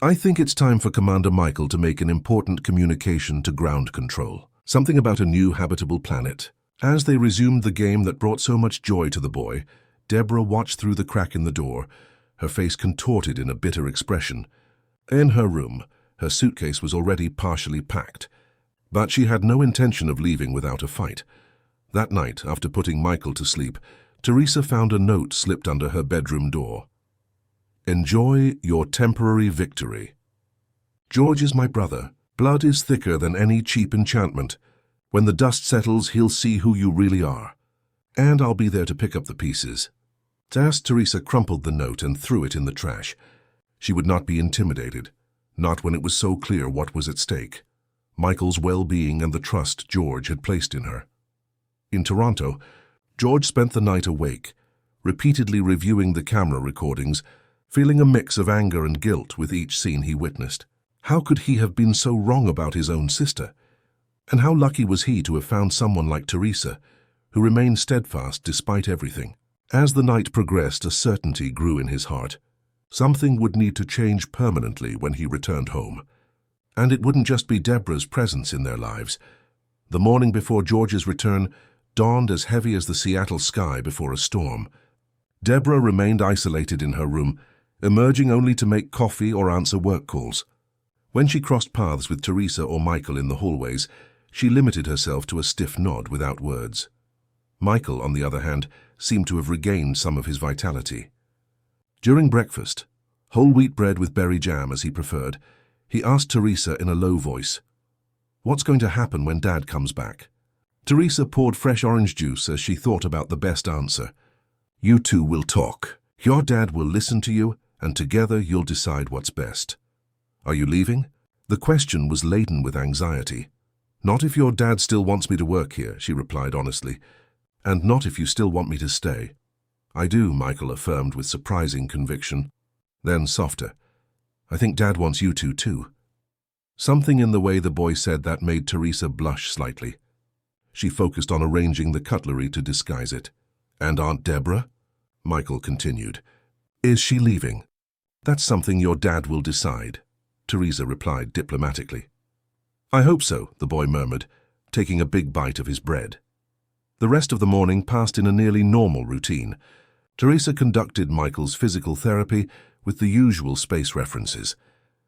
Speaker 1: I think it's time for Commander Michael to make an important communication to ground control. Something about a new habitable planet." As they resumed the game that brought so much joy to the boy, Deborah watched through the crack in the door, her face contorted in a bitter expression. In her room, her suitcase was already partially packed, but she had no intention of leaving without a fight. That night, after putting Michael to sleep, Teresa found a note slipped under her bedroom door. "Enjoy your temporary victory. George is my brother. Blood is thicker than any cheap enchantment. When the dust settles, he'll see who you really are. And I'll be there to pick up the pieces." Teresa crumpled the note and threw it in the trash. She would not be intimidated, not when it was so clear what was at stake: Michael's well-being and the trust George had placed in her. In Toronto, George spent the night awake, repeatedly reviewing the camera recordings, feeling a mix of anger and guilt with each scene he witnessed. How could he have been so wrong about his own sister? And how lucky was he to have found someone like Teresa, who remained steadfast despite everything? As the night progressed, a certainty grew in his heart. Something would need to change permanently when he returned home. And it wouldn't just be Deborah's presence in their lives. The morning before George's return, dawned as heavy as the Seattle sky before a storm. Deborah remained isolated in her room, emerging only to make coffee or answer work calls. When she crossed paths with Teresa or Michael in the hallways, she limited herself to a stiff nod without words. Michael, on the other hand, seemed to have regained some of his vitality. During breakfast, whole wheat bread with berry jam as he preferred, he asked Teresa in a low voice, "What's going to happen when Dad comes back?" Teresa poured fresh orange juice as she thought about the best answer. "You two will talk. Your dad will listen to you, and together you'll decide what's best." "Are you leaving?" The question was laden with anxiety. "Not if your dad still wants me to work here," she replied honestly. "And not if you still want me to stay." "I do," Michael affirmed with surprising conviction. Then softer, "I think Dad wants you two too." Something in the way the boy said that made Teresa blush slightly. She focused on arranging the cutlery to disguise it. "And Aunt Deborah?" Michael continued. "Is she leaving?" "That's something your dad will decide," Teresa replied diplomatically. "I hope so," the boy murmured, taking a big bite of his bread. The rest of the morning passed in a nearly normal routine. Teresa conducted Michael's physical therapy with the usual space references,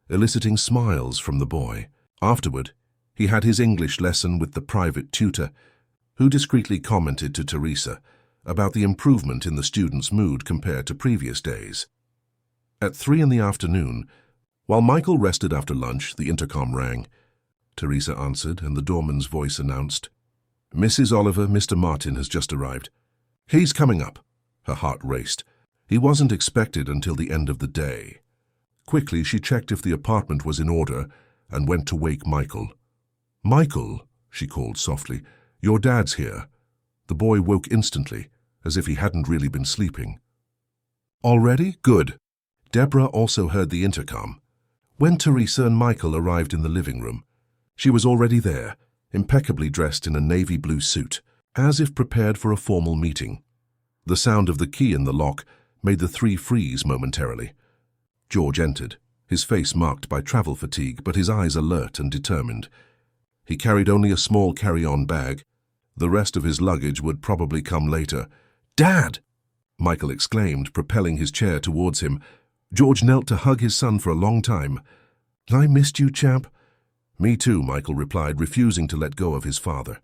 Speaker 1: eliciting smiles from the boy. Afterward, he had his English lesson with the private tutor, who discreetly commented to Teresa about the improvement in the student's mood compared to previous days. At 3 in the afternoon, while Michael rested after lunch, the intercom rang. Teresa answered, and the doorman's voice announced, "Mrs. Oliver, Mr. Martin has just arrived." "He's coming up." Her heart raced. He wasn't expected until the end of the day. Quickly, she checked if the apartment was in order and went to wake Michael. "Michael," she called softly, "your dad's here." The boy woke instantly, as if he hadn't really been sleeping. "Already? Good." Deborah also heard the intercom. When Teresa and Michael arrived in the living room, she was already there, impeccably dressed in a navy blue suit, as if prepared for a formal meeting. The sound of the key in the lock made the three freeze momentarily. George entered, his face marked by travel fatigue, but his eyes alert and determined. He carried only a small carry-on bag. The rest of his luggage would probably come later. "Dad!" Michael exclaimed, propelling his chair towards him. George knelt to hug his son for a long time. "I missed you, champ." "Me too," Michael replied, refusing to let go of his father.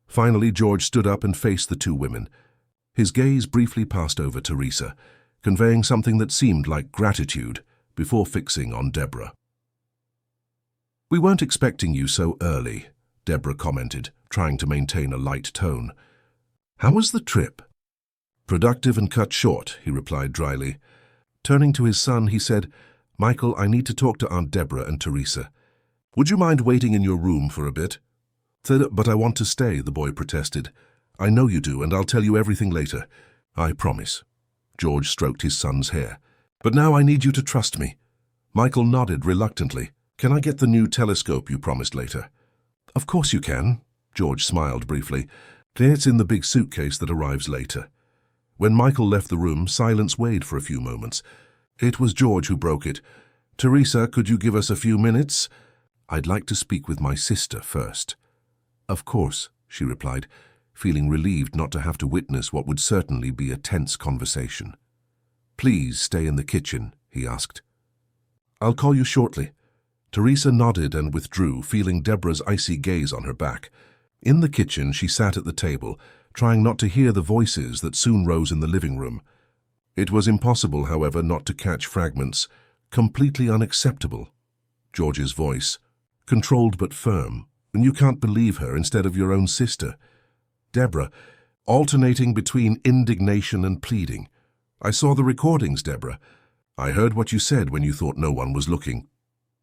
Speaker 1: Finally, George stood up and faced the two women. His gaze briefly passed over Teresa, conveying something that seemed like gratitude, before fixing on Deborah. "We weren't expecting you so early," Deborah commented, trying to maintain a light tone. "How was the trip?" "Productive and cut short," he replied dryly. Turning to his son, he said, "Michael, I need to talk to Aunt Deborah and Teresa. Would you mind waiting in your room for a bit?" "But I want to stay," the boy protested. "I know you do, and I'll tell you everything later. I promise." George stroked his son's hair. "But now I need you to trust me." Michael nodded reluctantly. "Can I get the new telescope you promised later?" "Of course you can." George smiled briefly. "It's in the big suitcase that arrives later." When Michael left the room, silence weighed for a few moments. It was George who broke it. "Teresa, could you give us a few minutes?" "I'd like to speak with my sister first." "Of course," she replied, feeling relieved not to have to witness what would certainly be a tense conversation. "Please stay in the kitchen," he asked. "I'll call you shortly." Teresa nodded and withdrew, feeling Deborah's icy gaze on her back. In the kitchen, she sat at the table, trying not to hear the voices that soon rose in the living room. It was impossible, however, not to catch fragments, completely unacceptable. George's voice, controlled but firm, and you can't believe her instead of your own sister. Deborah, alternating between indignation and pleading. "I saw the recordings, Deborah. I heard what you said when you thought no one was looking."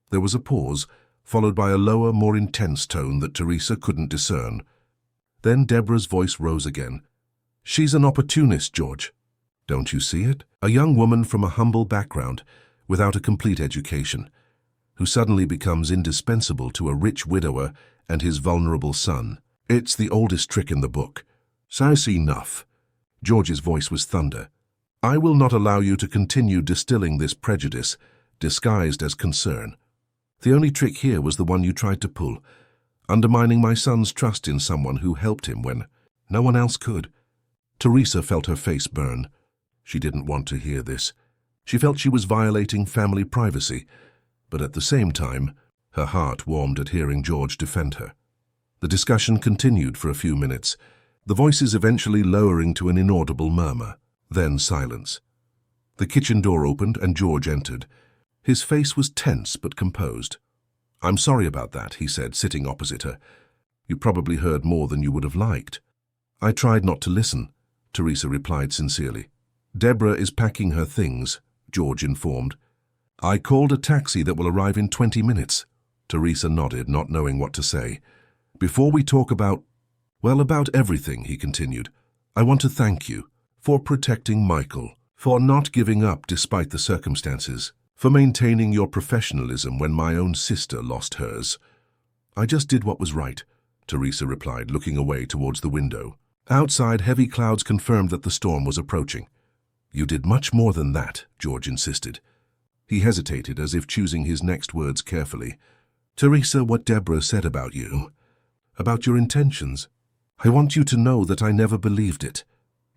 Speaker 1: There was a pause, followed by a lower, more intense tone that Teresa couldn't discern. Then Deborah's voice rose again. "She's an opportunist, George. Don't you see it? A young woman from a humble background, without a complete education, who suddenly becomes indispensable to a rich widower and his vulnerable son. It's the oldest trick in the book. That's enough." George's voice was thunder. "I will not allow you to continue distilling this prejudice, disguised as concern. The only trick here was the one you tried to pull, undermining my son's trust in someone who helped him when..." No one else could. Teresa felt her face burn. She didn't want to hear this. She felt she was violating family privacy, but at the same time, her heart warmed at hearing George defend her. The discussion continued for a few minutes, the voices eventually lowering to an inaudible murmur, then silence. The kitchen door opened and George entered. His face was tense but composed. "I'm sorry about that," he said, sitting opposite her. "You probably heard more than you would have liked." "I tried not to listen," Teresa replied sincerely. "Deborah is packing her things," George informed. "I called a taxi that will arrive in 20 minutes. Teresa nodded, not knowing what to say. "Before we talk about everything," he continued, "I want to thank you for protecting Michael, for not giving up despite the circumstances, for maintaining your professionalism when my own sister lost hers." "I just did what was right," Teresa replied, looking away towards the window. Outside, heavy clouds confirmed that the storm was approaching. "You did much more than that," George insisted. He hesitated, as if choosing his next words carefully. "Teresa, what Deborah said about you, about your intentions, I want you to know that I never believed it."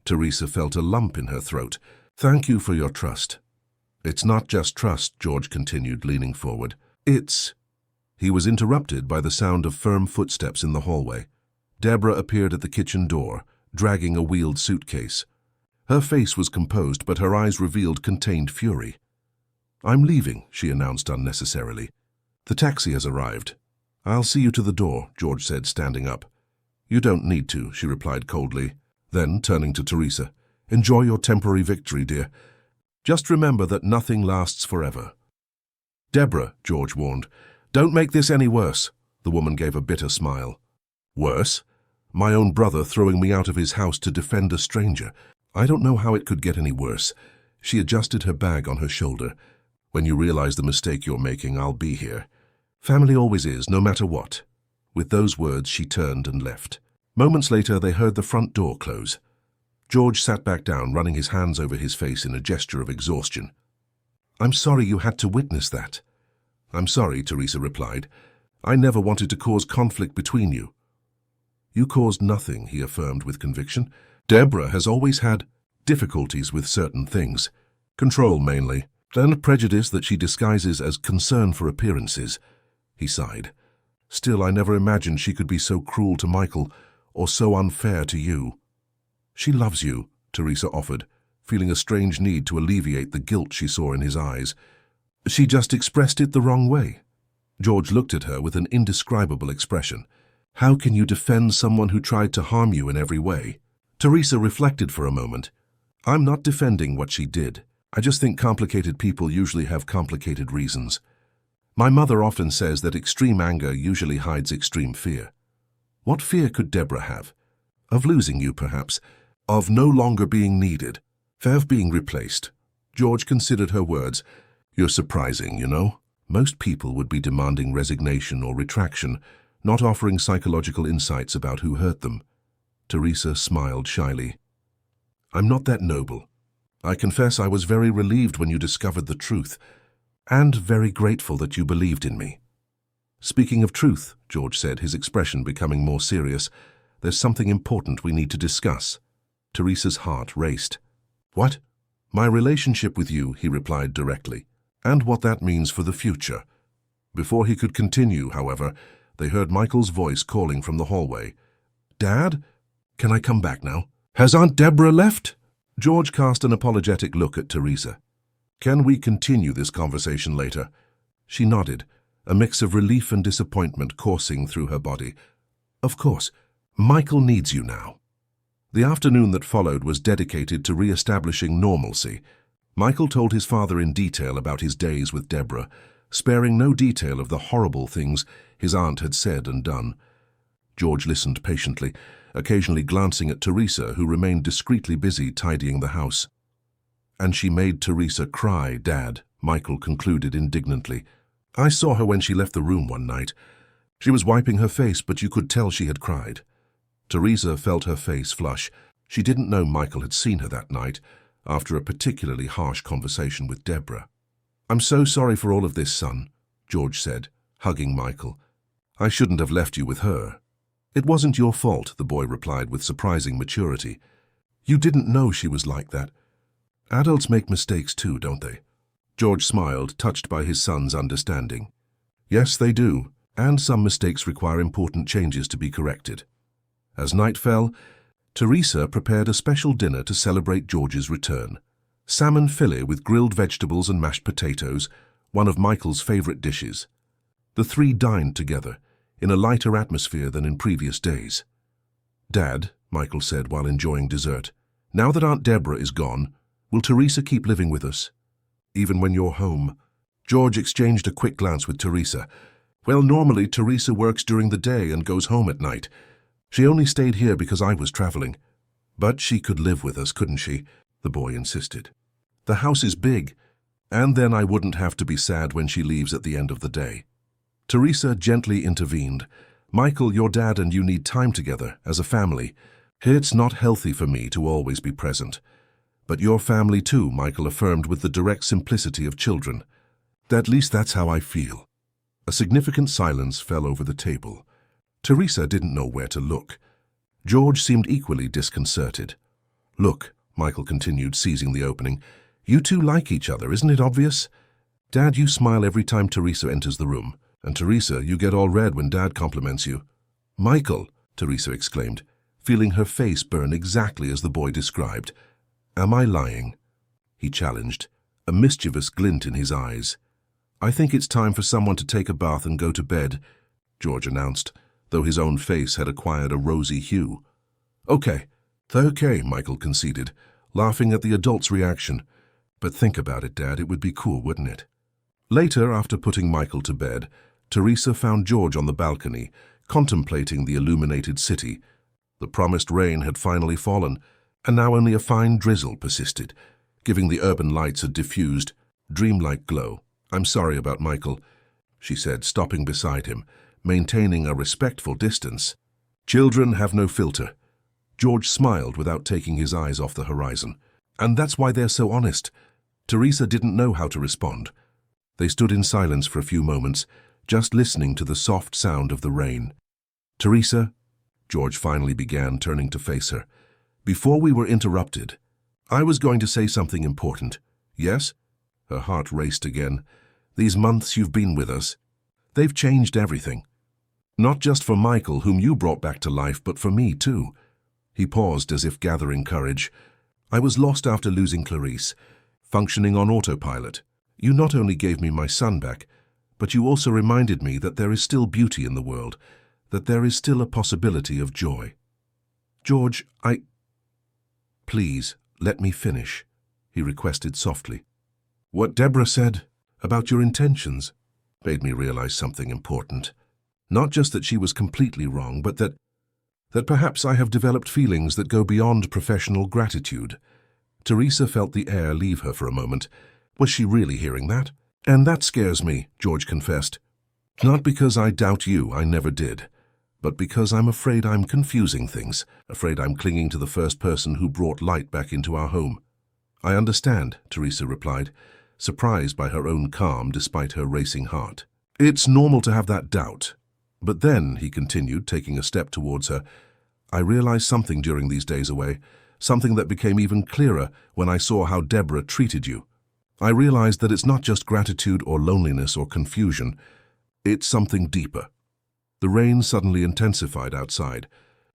Speaker 1: Teresa felt a lump in her throat. "Thank you for your trust." "It's not just trust," George continued, leaning forward. "It's—" He was interrupted by the sound of firm footsteps in the hallway. Deborah appeared at the kitchen door, dragging a wheeled suitcase. Her face was composed, but her eyes revealed contained fury. "I'm leaving," she announced unnecessarily. "The taxi has arrived." "I'll see you to the door," George said, standing up. "You don't need to," she replied coldly. Then, turning to Teresa, "Enjoy your temporary victory, dear. Just remember that nothing lasts forever." "Deborah," George warned, "don't make this any worse." The woman gave a bitter smile. "Worse? My own brother throwing me out of his house to defend a stranger. I don't know how it could get any worse." She adjusted her bag on her shoulder. "When you realize the mistake you're making, I'll be here. Family always is, no matter what." With those words, she turned and left. Moments later, they heard the front door close. George sat back down, running his hands over his face in a gesture of exhaustion. "I'm sorry you had to witness that." "I'm sorry," Teresa replied. "I never wanted to cause conflict between you." "You caused nothing," he affirmed with conviction. "Deborah has always had difficulties with certain things. Control, mainly, and prejudice that she disguises as concern for appearances." He sighed. "Still, I never imagined she could be so cruel to Michael, or so unfair to you." "She loves you," Teresa offered, feeling a strange need to alleviate the guilt she saw in his eyes. "She just expressed it the wrong way." George looked at her with an indescribable expression. "How can you defend someone who tried to harm you in every way?" Teresa reflected for a moment. "I'm not defending what she did. I just think complicated people usually have complicated reasons. My mother often says that extreme anger usually hides extreme fear." "What fear could Deborah have?" "Of losing you, perhaps. Of no longer being needed. Of being replaced." George considered her words. "You're surprising, you know. Most people would be demanding resignation or retraction, not offering psychological insights about who hurt them." Teresa smiled shyly. "I'm not that noble. I confess I was very relieved when you discovered the truth, and very grateful that you believed in me." "Speaking of truth," George said, his expression becoming more serious, "there's something important we need to discuss." Teresa's heart raced. "What?" "My relationship with you," he replied directly, "and what that means for the future." Before he could continue, however, they heard Michael's voice calling from the hallway. "Dad? Can I come back now? Has Aunt Deborah left?" George cast an apologetic look at Teresa. "Can we continue this conversation later?" She nodded, a mix of relief and disappointment coursing through her body. "Of course. Michael needs you now." The afternoon that followed was dedicated to re-establishing normalcy. Michael told his father in detail about his days with Deborah, sparing no detail of the horrible things his aunt had said and done. George listened patiently, occasionally glancing at Teresa, who remained discreetly busy tidying the house. "And she made Teresa cry, Dad," Michael concluded indignantly. "I saw her when she left the room one night. She was wiping her face, but you could tell she had cried." Teresa felt her face flush. She didn't know Michael had seen her that night, after a particularly harsh conversation with Deborah. "I'm so sorry for all of this, son," George said, hugging Michael. "I shouldn't have left you with her." It wasn't your fault, the boy replied with surprising maturity. You didn't know she was like that. Adults make mistakes too, don't they? George smiled, touched by his son's understanding. Yes, they do, and some mistakes require important changes to be corrected. As night fell, Teresa prepared a special dinner to celebrate George's return. Salmon fillet with grilled vegetables and mashed potatoes, one of Michael's favorite dishes. The three dined together, in a lighter atmosphere than in previous days. Dad, Michael said while enjoying dessert, now that Aunt Deborah is gone, will Teresa keep living with us? Even when you're home? George exchanged a quick glance with Teresa. Well, normally Teresa works during the day and goes home at night. She only stayed here because I was traveling. But she could live with us, couldn't she? The boy insisted. The house is big, and then I wouldn't have to be sad when she leaves at the end of the day. Teresa gently intervened. Michael, your dad and you need time together, as a family. It's not healthy for me to always be present. But your family too, Michael affirmed with the direct simplicity of children. At least that's how I feel. A significant silence fell over the table. Teresa didn't know where to look. George seemed equally disconcerted. Look, Michael continued, seizing the opening. You two like each other, isn't it obvious? Dad, you smile every time Teresa enters the room. And Teresa, you get all red when Dad compliments you. Michael, Teresa exclaimed, feeling her face burn exactly as the boy described. Am I lying? He challenged, a mischievous glint in his eyes. I think it's time for someone to take a bath and go to bed, George announced, though his own face had acquired a rosy hue. Okay, Michael conceded, laughing at the adult's reaction. But think about it, Dad, it would be cool, wouldn't it? Later, after putting Michael to bed, Teresa found George on the balcony, contemplating the illuminated city. The promised rain had finally fallen, and now only a fine drizzle persisted, giving the urban lights a diffused, dreamlike glow. I'm sorry about Michael, she said, stopping beside him, maintaining a respectful distance. Children have no filter. George smiled without taking his eyes off the horizon. And that's why they're so honest. Teresa didn't know how to respond. They stood in silence for a few moments, just listening to the soft sound of the rain. Teresa, George finally began, turning to face her. Before we were interrupted, I was going to say something important. Yes? Her heart raced again. These months you've been with us, they've changed everything. Not just for Michael, whom you brought back to life, but for me too. He paused as if gathering courage. I was lost after losing Clarice, functioning on autopilot. You not only gave me my son back, but you also reminded me that there is still beauty in the world, that there is still a possibility of joy. George, Please, let me finish, he requested softly. What Deborah said about your intentions made me realize something important. Not just that she was completely wrong, but that perhaps I have developed feelings that go beyond professional gratitude. Teresa felt the air leave her for a moment. Was she really hearing that? And that scares me, George confessed. Not because I doubt you, I never did, but because I'm afraid I'm confusing things, afraid I'm clinging to the first person who brought light back into our home. I understand, Teresa replied, surprised by her own calm despite her racing heart. It's normal to have that doubt. But then, he continued, taking a step towards her, I realized something during these days away, something that became even clearer when I saw how Deborah treated you. I realized that it's not just gratitude or loneliness or confusion. It's something deeper. The rain suddenly intensified outside,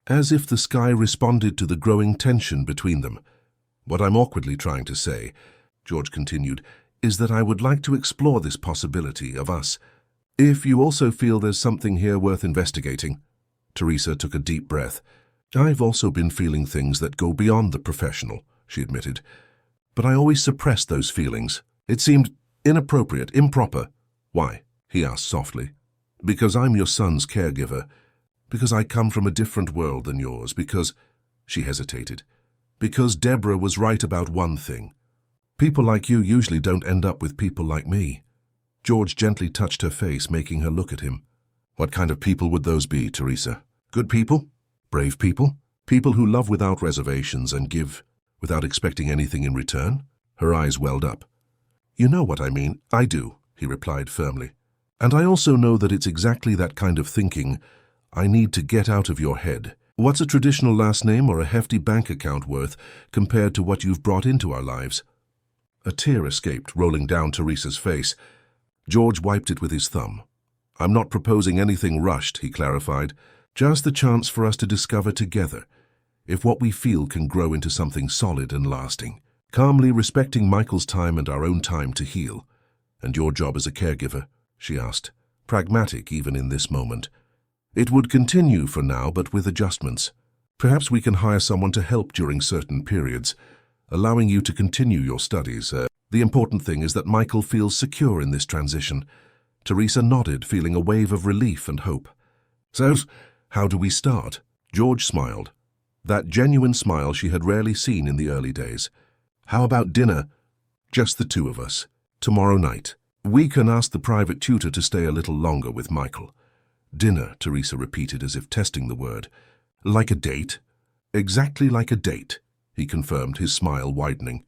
Speaker 1: as if the sky responded to the growing tension between them. What I'm awkwardly trying to say, George continued, is that I would like to explore this possibility of us. If you also feel there's something here worth investigating. Teresa took a deep breath. I've also been feeling things that go beyond the professional, she admitted. But I always suppressed those feelings. It seemed inappropriate, improper. Why? He asked softly. Because I'm your son's caregiver. Because I come from a different world than yours. Because, she hesitated, because Deborah was right about one thing. People like you usually don't end up with people like me. George gently touched her face, making her look at him. What kind of people would those be, Teresa? Good people? Brave people? People who love without reservations and give without expecting anything in return? Her eyes welled up. You know what I mean. I do, he replied firmly. And I also know that it's exactly that kind of thinking I need to get out of your head. What's a traditional last name or a hefty bank account worth compared to what you've brought into our lives?" A tear escaped, rolling down Teresa's face. George wiped it with his thumb. "I'm not proposing anything rushed," he clarified. "Just the chance for us to discover together if what we feel can grow into something solid and lasting. Calmly respecting Michael's time and our own time to heal." "And your job as a caregiver?" she asked, pragmatic even in this moment. "It would continue for now, but with adjustments. Perhaps we can hire someone to help during certain periods, allowing you to continue your studies. The important thing is that Michael feels secure in this transition." Teresa nodded, feeling a wave of relief and hope. "So, how do we start?" George smiled. That genuine smile she had rarely seen in the early days. "How about dinner? Just the two of us. Tomorrow night. We can ask the private tutor to stay a little longer with Michael." "Dinner," Teresa repeated as if testing the word. "Like a date?" "Exactly like a date," he confirmed, his smile widening.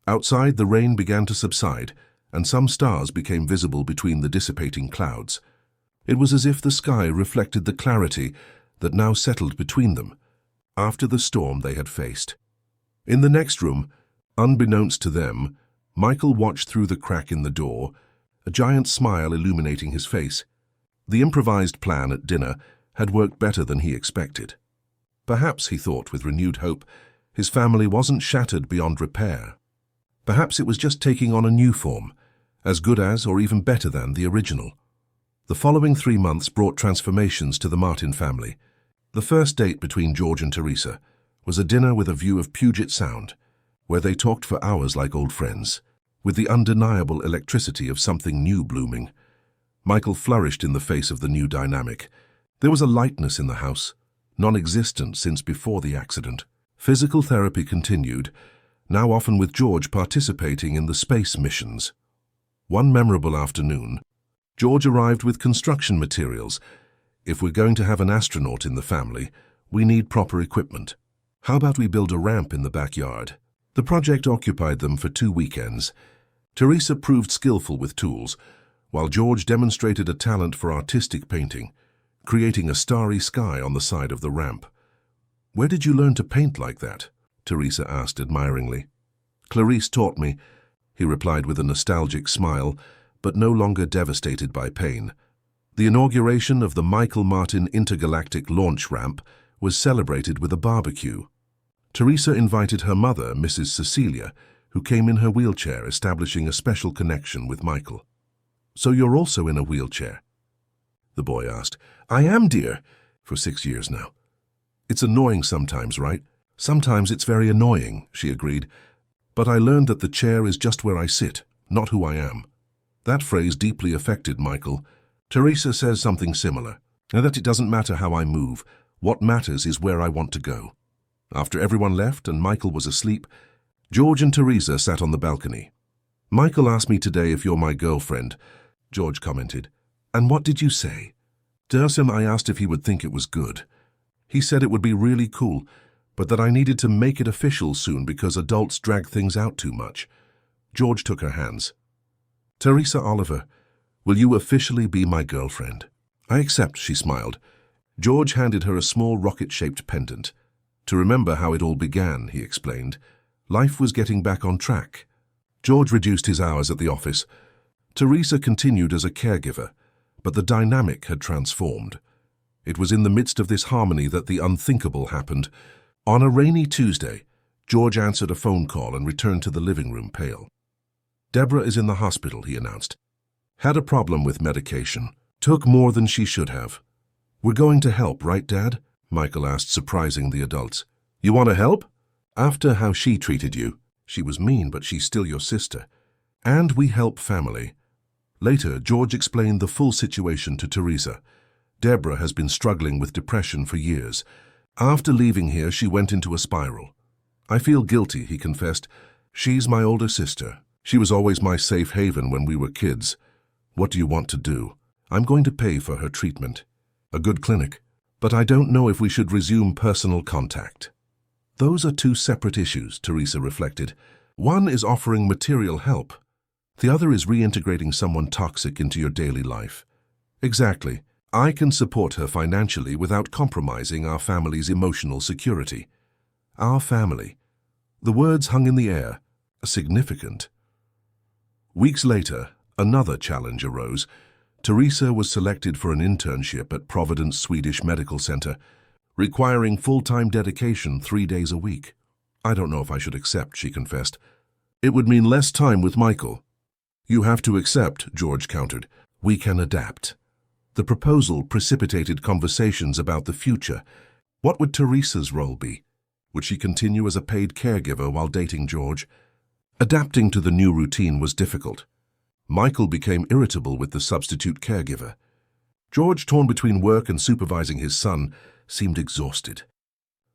Speaker 1: Outside, the rain began to subside, and some stars became visible between the dissipating clouds. It was as if the sky reflected the clarity that now settled between them, after the storm they had faced. In the next room, unbeknownst to them, Michael watched through the crack in the door, a giant smile illuminating his face. The improvised plan at dinner had worked better than he expected. Perhaps, he thought with renewed hope, his family wasn't shattered beyond repair. Perhaps it was just taking on a new form, as good as or even better than the original. The following 3 months brought transformations to the Martin family. The first date between George and Teresa was a dinner with a view of Puget Sound, where they talked for hours like old friends, with the undeniable electricity of something new blooming. Michael flourished in the face of the new dynamic. There was a lightness in the house, non-existent since before the accident. Physical therapy continued, now often with George participating in the space missions. One memorable afternoon, George arrived with construction materials. "If we're going to have an astronaut in the family, we need proper equipment. How about we build a ramp in the backyard?" The project occupied them for 2 weekends. Teresa proved skillful with tools, while George demonstrated a talent for artistic painting, creating a starry sky on the side of the ramp. "Where did you learn to paint like that?" Teresa asked admiringly. "Clarice taught me," he replied with a nostalgic smile, but no longer devastated by pain. The inauguration of the Michael Martin Intergalactic Launch Ramp was celebrated with a barbecue. Teresa invited her mother, Mrs. Cecilia, who came in her wheelchair, establishing a special connection with Michael. "So you're also in a wheelchair?" the boy asked. "I am, dear, for 6 years now." "It's annoying sometimes, right?" "Sometimes it's very annoying," she agreed. "But I learned that the chair is just where I sit, not who I am." That phrase deeply affected Michael. Teresa says something similar, and that it doesn't matter how I move, what matters is where I want to go. After everyone left and Michael was asleep, George and Teresa sat on the balcony. "Michael asked me today if you're my girlfriend," George commented. "And what did you say?" "To him, I asked if he would think it was good. He said it would be really cool, but that I needed to make it official soon because adults drag things out too much." George took her hands. "Teresa Oliver, will you officially be my girlfriend?" "I accept," she smiled. George handed her a small rocket-shaped pendant. "To remember how it all began," he explained. Life was getting back on track. George reduced his hours at the office. Teresa continued as a caregiver, but the dynamic had transformed. It was in the midst of this harmony that the unthinkable happened. On a rainy Tuesday, George answered a phone call and returned to the living room pale. "Deborah is in the hospital," he announced. "Had a problem with medication. Took more than she should have." "We're going to help, right, Dad?" Michael asked, surprising the adults. "You want to help?" "After how she treated you. She was mean, but she's still your sister. And we help family." Later, George explained the full situation to Teresa. "Deborah has been struggling with depression for years. After leaving here, she went into a spiral. I feel guilty," he confessed. "She's my older sister. She was always my safe haven when we were kids. What do you want to do?" "I'm going to pay for her treatment." "A good clinic. But I don't know if we should resume personal contact." "Those are 2 separate issues," Teresa reflected. "One is offering material help. The other is reintegrating someone toxic into your daily life." "Exactly. I can support her financially without compromising our family's emotional security. Our family. The words hung in the air, significant. Weeks later, another challenge arose. Teresa was selected for an internship at Providence Swedish Medical Center, requiring full-time dedication 3 days a week. I don't know if I should accept, she confessed. It would mean less time with Michael. You have to accept, George countered. We can adapt. The proposal precipitated conversations about the future. What would Teresa's role be? Would she continue as a paid caregiver while dating George? Adapting to the new routine was difficult. Michael became irritable with the substitute caregiver. George, torn between work and supervising his son, seemed exhausted.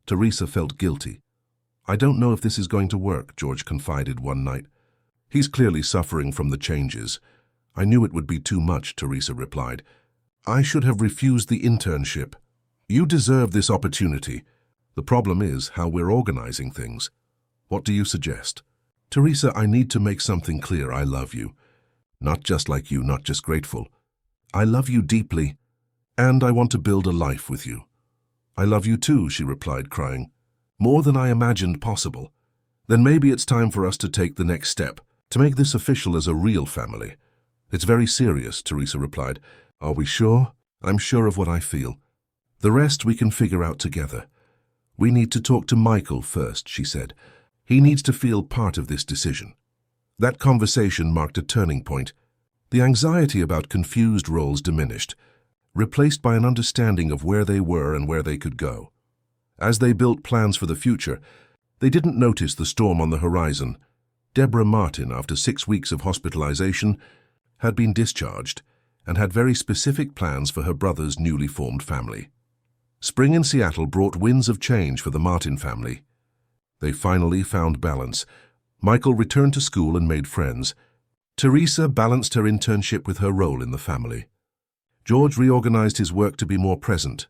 Speaker 1: Teresa felt guilty. I don't know if this is going to work, George confided one night. He's clearly suffering from the changes. I knew it would be too much, Teresa replied. I should have refused the internship. You deserve this opportunity. The problem is how we're organizing things. What do you suggest? Teresa, I need to make something clear. I love you. Not just like you, not just grateful. I love you deeply, and I want to build a life with you. I love you too, she replied, crying. More than I imagined possible. Then maybe it's time for us to take the next step, to make this official as a real family. It's very serious, Teresa replied. Are we sure? I'm sure of what I feel. The rest we can figure out together. We need to talk to Michael first, she said. He needs to feel part of this decision. That conversation marked a turning point. The anxiety about confused roles diminished, replaced by an understanding of where they were and where they could go. As they built plans for the future, they didn't notice the storm on the horizon. Deborah Martin, after 6 weeks of hospitalization, had been discharged and had very specific plans for her brother's newly formed family. Spring in Seattle brought winds of change for the Martin family. They finally found balance. Michael returned to school and made friends. Teresa balanced her internship with her role in the family. George reorganized his work to be more present.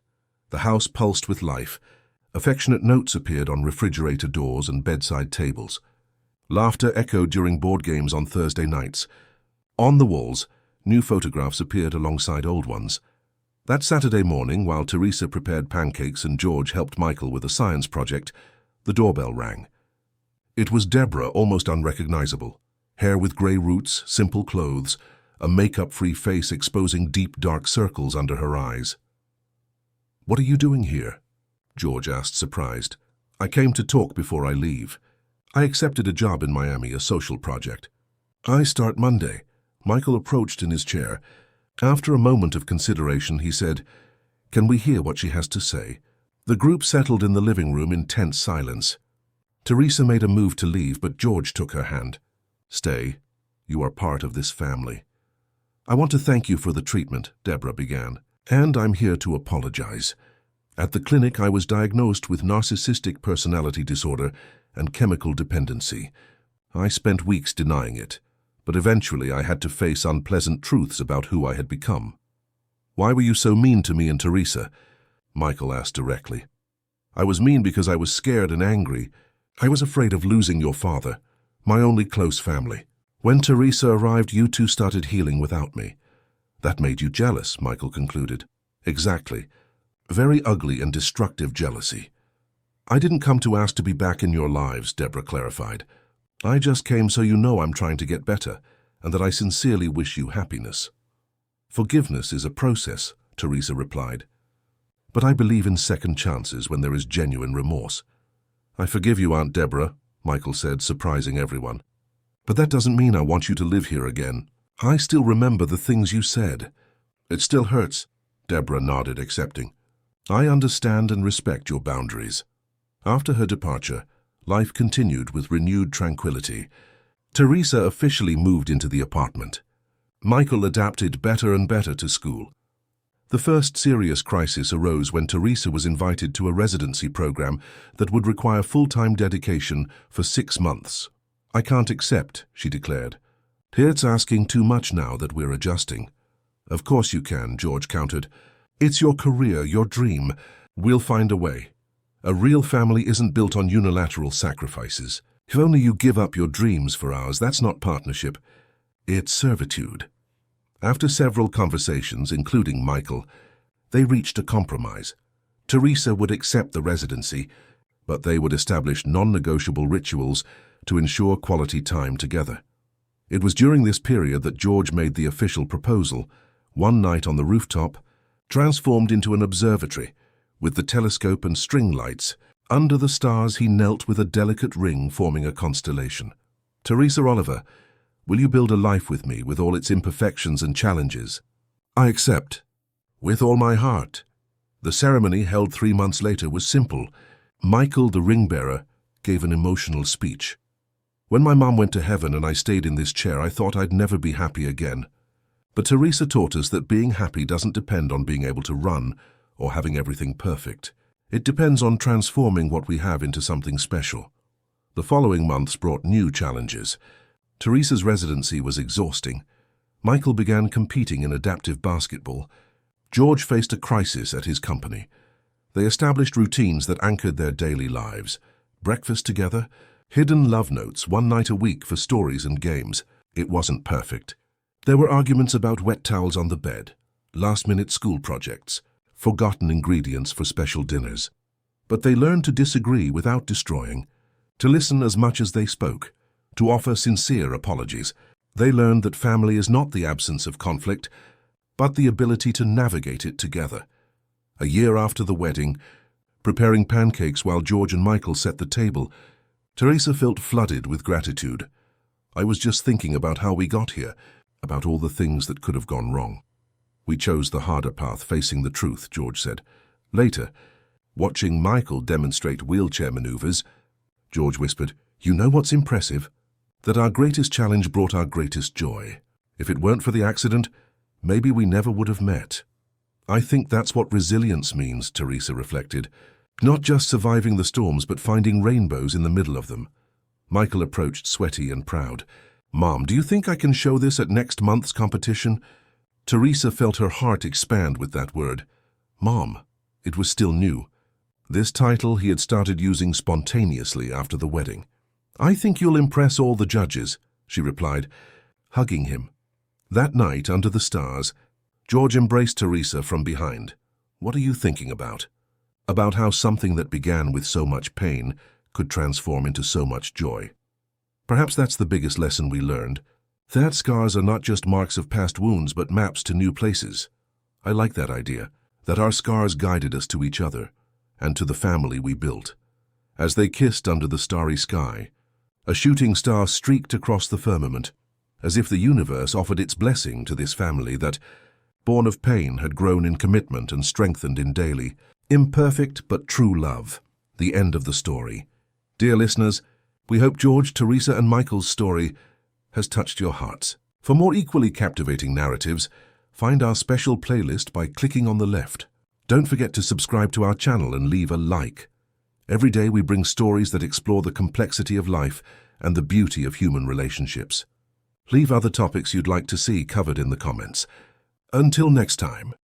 Speaker 1: The house pulsed with life. Affectionate notes appeared on refrigerator doors and bedside tables. Laughter echoed during board games on Thursday nights. On the walls, new photographs appeared alongside old ones. That Saturday morning, while Teresa prepared pancakes and George helped Michael with a science project, the doorbell rang. It was Deborah, almost unrecognizable. Hair with gray roots, simple clothes, a makeup-free face exposing deep, dark circles under her eyes. What are you doing here? George asked, surprised. I came to talk before I leave. I accepted a job in Miami, a social project. I start Monday. Michael approached in his chair. After a moment of consideration, he said, Can we hear what she has to say? The group settled in the living room in tense silence. Teresa made a move to leave, but George took her hand. Stay. You are part of this family. I want to thank you for the treatment, Deborah began, and I'm here to apologize. At the clinic, I was diagnosed with narcissistic personality disorder and chemical dependency. I spent weeks denying it, but eventually I had to face unpleasant truths about who I had become. Why were you so mean to me and Teresa? Michael asked directly. I was mean because I was scared and angry. I was afraid of losing your father, my only close family. When Teresa arrived, you two started healing without me. That made you jealous, Michael concluded. Exactly. Very ugly and destructive jealousy. I didn't come to ask to be back in your lives, Deborah clarified. I just came so you know I'm trying to get better, and that I sincerely wish you happiness. Forgiveness is a process, Teresa replied. But I believe in second chances when there is genuine remorse. I forgive you, Aunt Deborah, Michael said, surprising everyone. But that doesn't mean I want you to live here again. I still remember the things you said. It still hurts, Deborah nodded, accepting. I understand and respect your boundaries. After her departure, life continued with renewed tranquility. Teresa officially moved into the apartment. Michael adapted better and better to school. The first serious crisis arose when Teresa was invited to a residency program that would require full-time dedication for 6 months. I can't accept, she declared. It's asking too much now that we're adjusting. Of course you can, George countered. It's your career, your dream. We'll find a way. A real family isn't built on unilateral sacrifices. If only you give up your dreams for ours, that's not partnership. It's servitude. After several conversations, including Michael, They reached a compromise. Teresa would accept the residency, but they would establish non-negotiable rituals to ensure quality time together. It was during this period that George made the official proposal, one night on the rooftop, transformed into an observatory, with the telescope and string lights. Under the stars he knelt with a delicate ring forming a constellation. "Teresa Oliver, will you build a life with me with all its imperfections and challenges?" "I accept." "With all my heart." The ceremony, held 3 months later, was simple. Michael, the ring-bearer, gave an emotional speech. "When my mom went to heaven and I stayed in this chair, I thought I'd never be happy again. But Teresa taught us that being happy doesn't depend on being able to run or having everything perfect. It depends on transforming what we have into something special." The following months brought new challenges. Teresa's residency was exhausting. Michael began competing in adaptive basketball. George faced a crisis at his company. They established routines that anchored their daily lives. Breakfast together, hidden love notes, one night a week for stories and games. It wasn't perfect. There were arguments about wet towels on the bed, last-minute school projects, forgotten ingredients for special dinners. But they learned to disagree without destroying, to listen as much as they spoke, to offer sincere apologies. They learned that family is not the absence of conflict, but the ability to navigate it together. A year after the wedding, preparing pancakes while George and Michael set the table, Teresa felt flooded with gratitude. "I was just thinking about how we got here, about all the things that could have gone wrong. We chose the harder path, facing the truth," George said. Later, watching Michael demonstrate wheelchair maneuvers, George whispered, "You know what's impressive? That our greatest challenge brought our greatest joy. If it weren't for the accident, maybe we never would have met." "I think that's what resilience means," Teresa reflected. "Not just surviving the storms, but finding rainbows in the middle of them." Michael approached, sweaty and proud. "Mom, do you think I can show this at next month's competition?" Teresa felt her heart expand with that word. Mom. It was still new. This title he had started using spontaneously after the wedding. "I think you'll impress all the judges," she replied, hugging him. That night, under the stars, George embraced Teresa from behind. "What are you thinking about?" About how something that began with so much pain could transform into so much joy. Perhaps that's the biggest lesson we learned. That scars are not just marks of past wounds, but maps to new places. I like that idea, that our scars guided us to each other and to the family we built. As they kissed under the starry sky, a shooting star streaked across the firmament, as if the universe offered its blessing to this family that, born of pain, had grown in commitment and strengthened in daily, imperfect but true love. The end of the story. Dear listeners, we hope George, Teresa and Michael's story has touched your hearts. For more equally captivating narratives, find our special playlist by clicking on the left. Don't forget to subscribe to our channel and leave a like. Every day we bring stories that explore the complexity of life and the beauty of human relationships. Leave other topics you'd like to see covered in the comments. Until next time.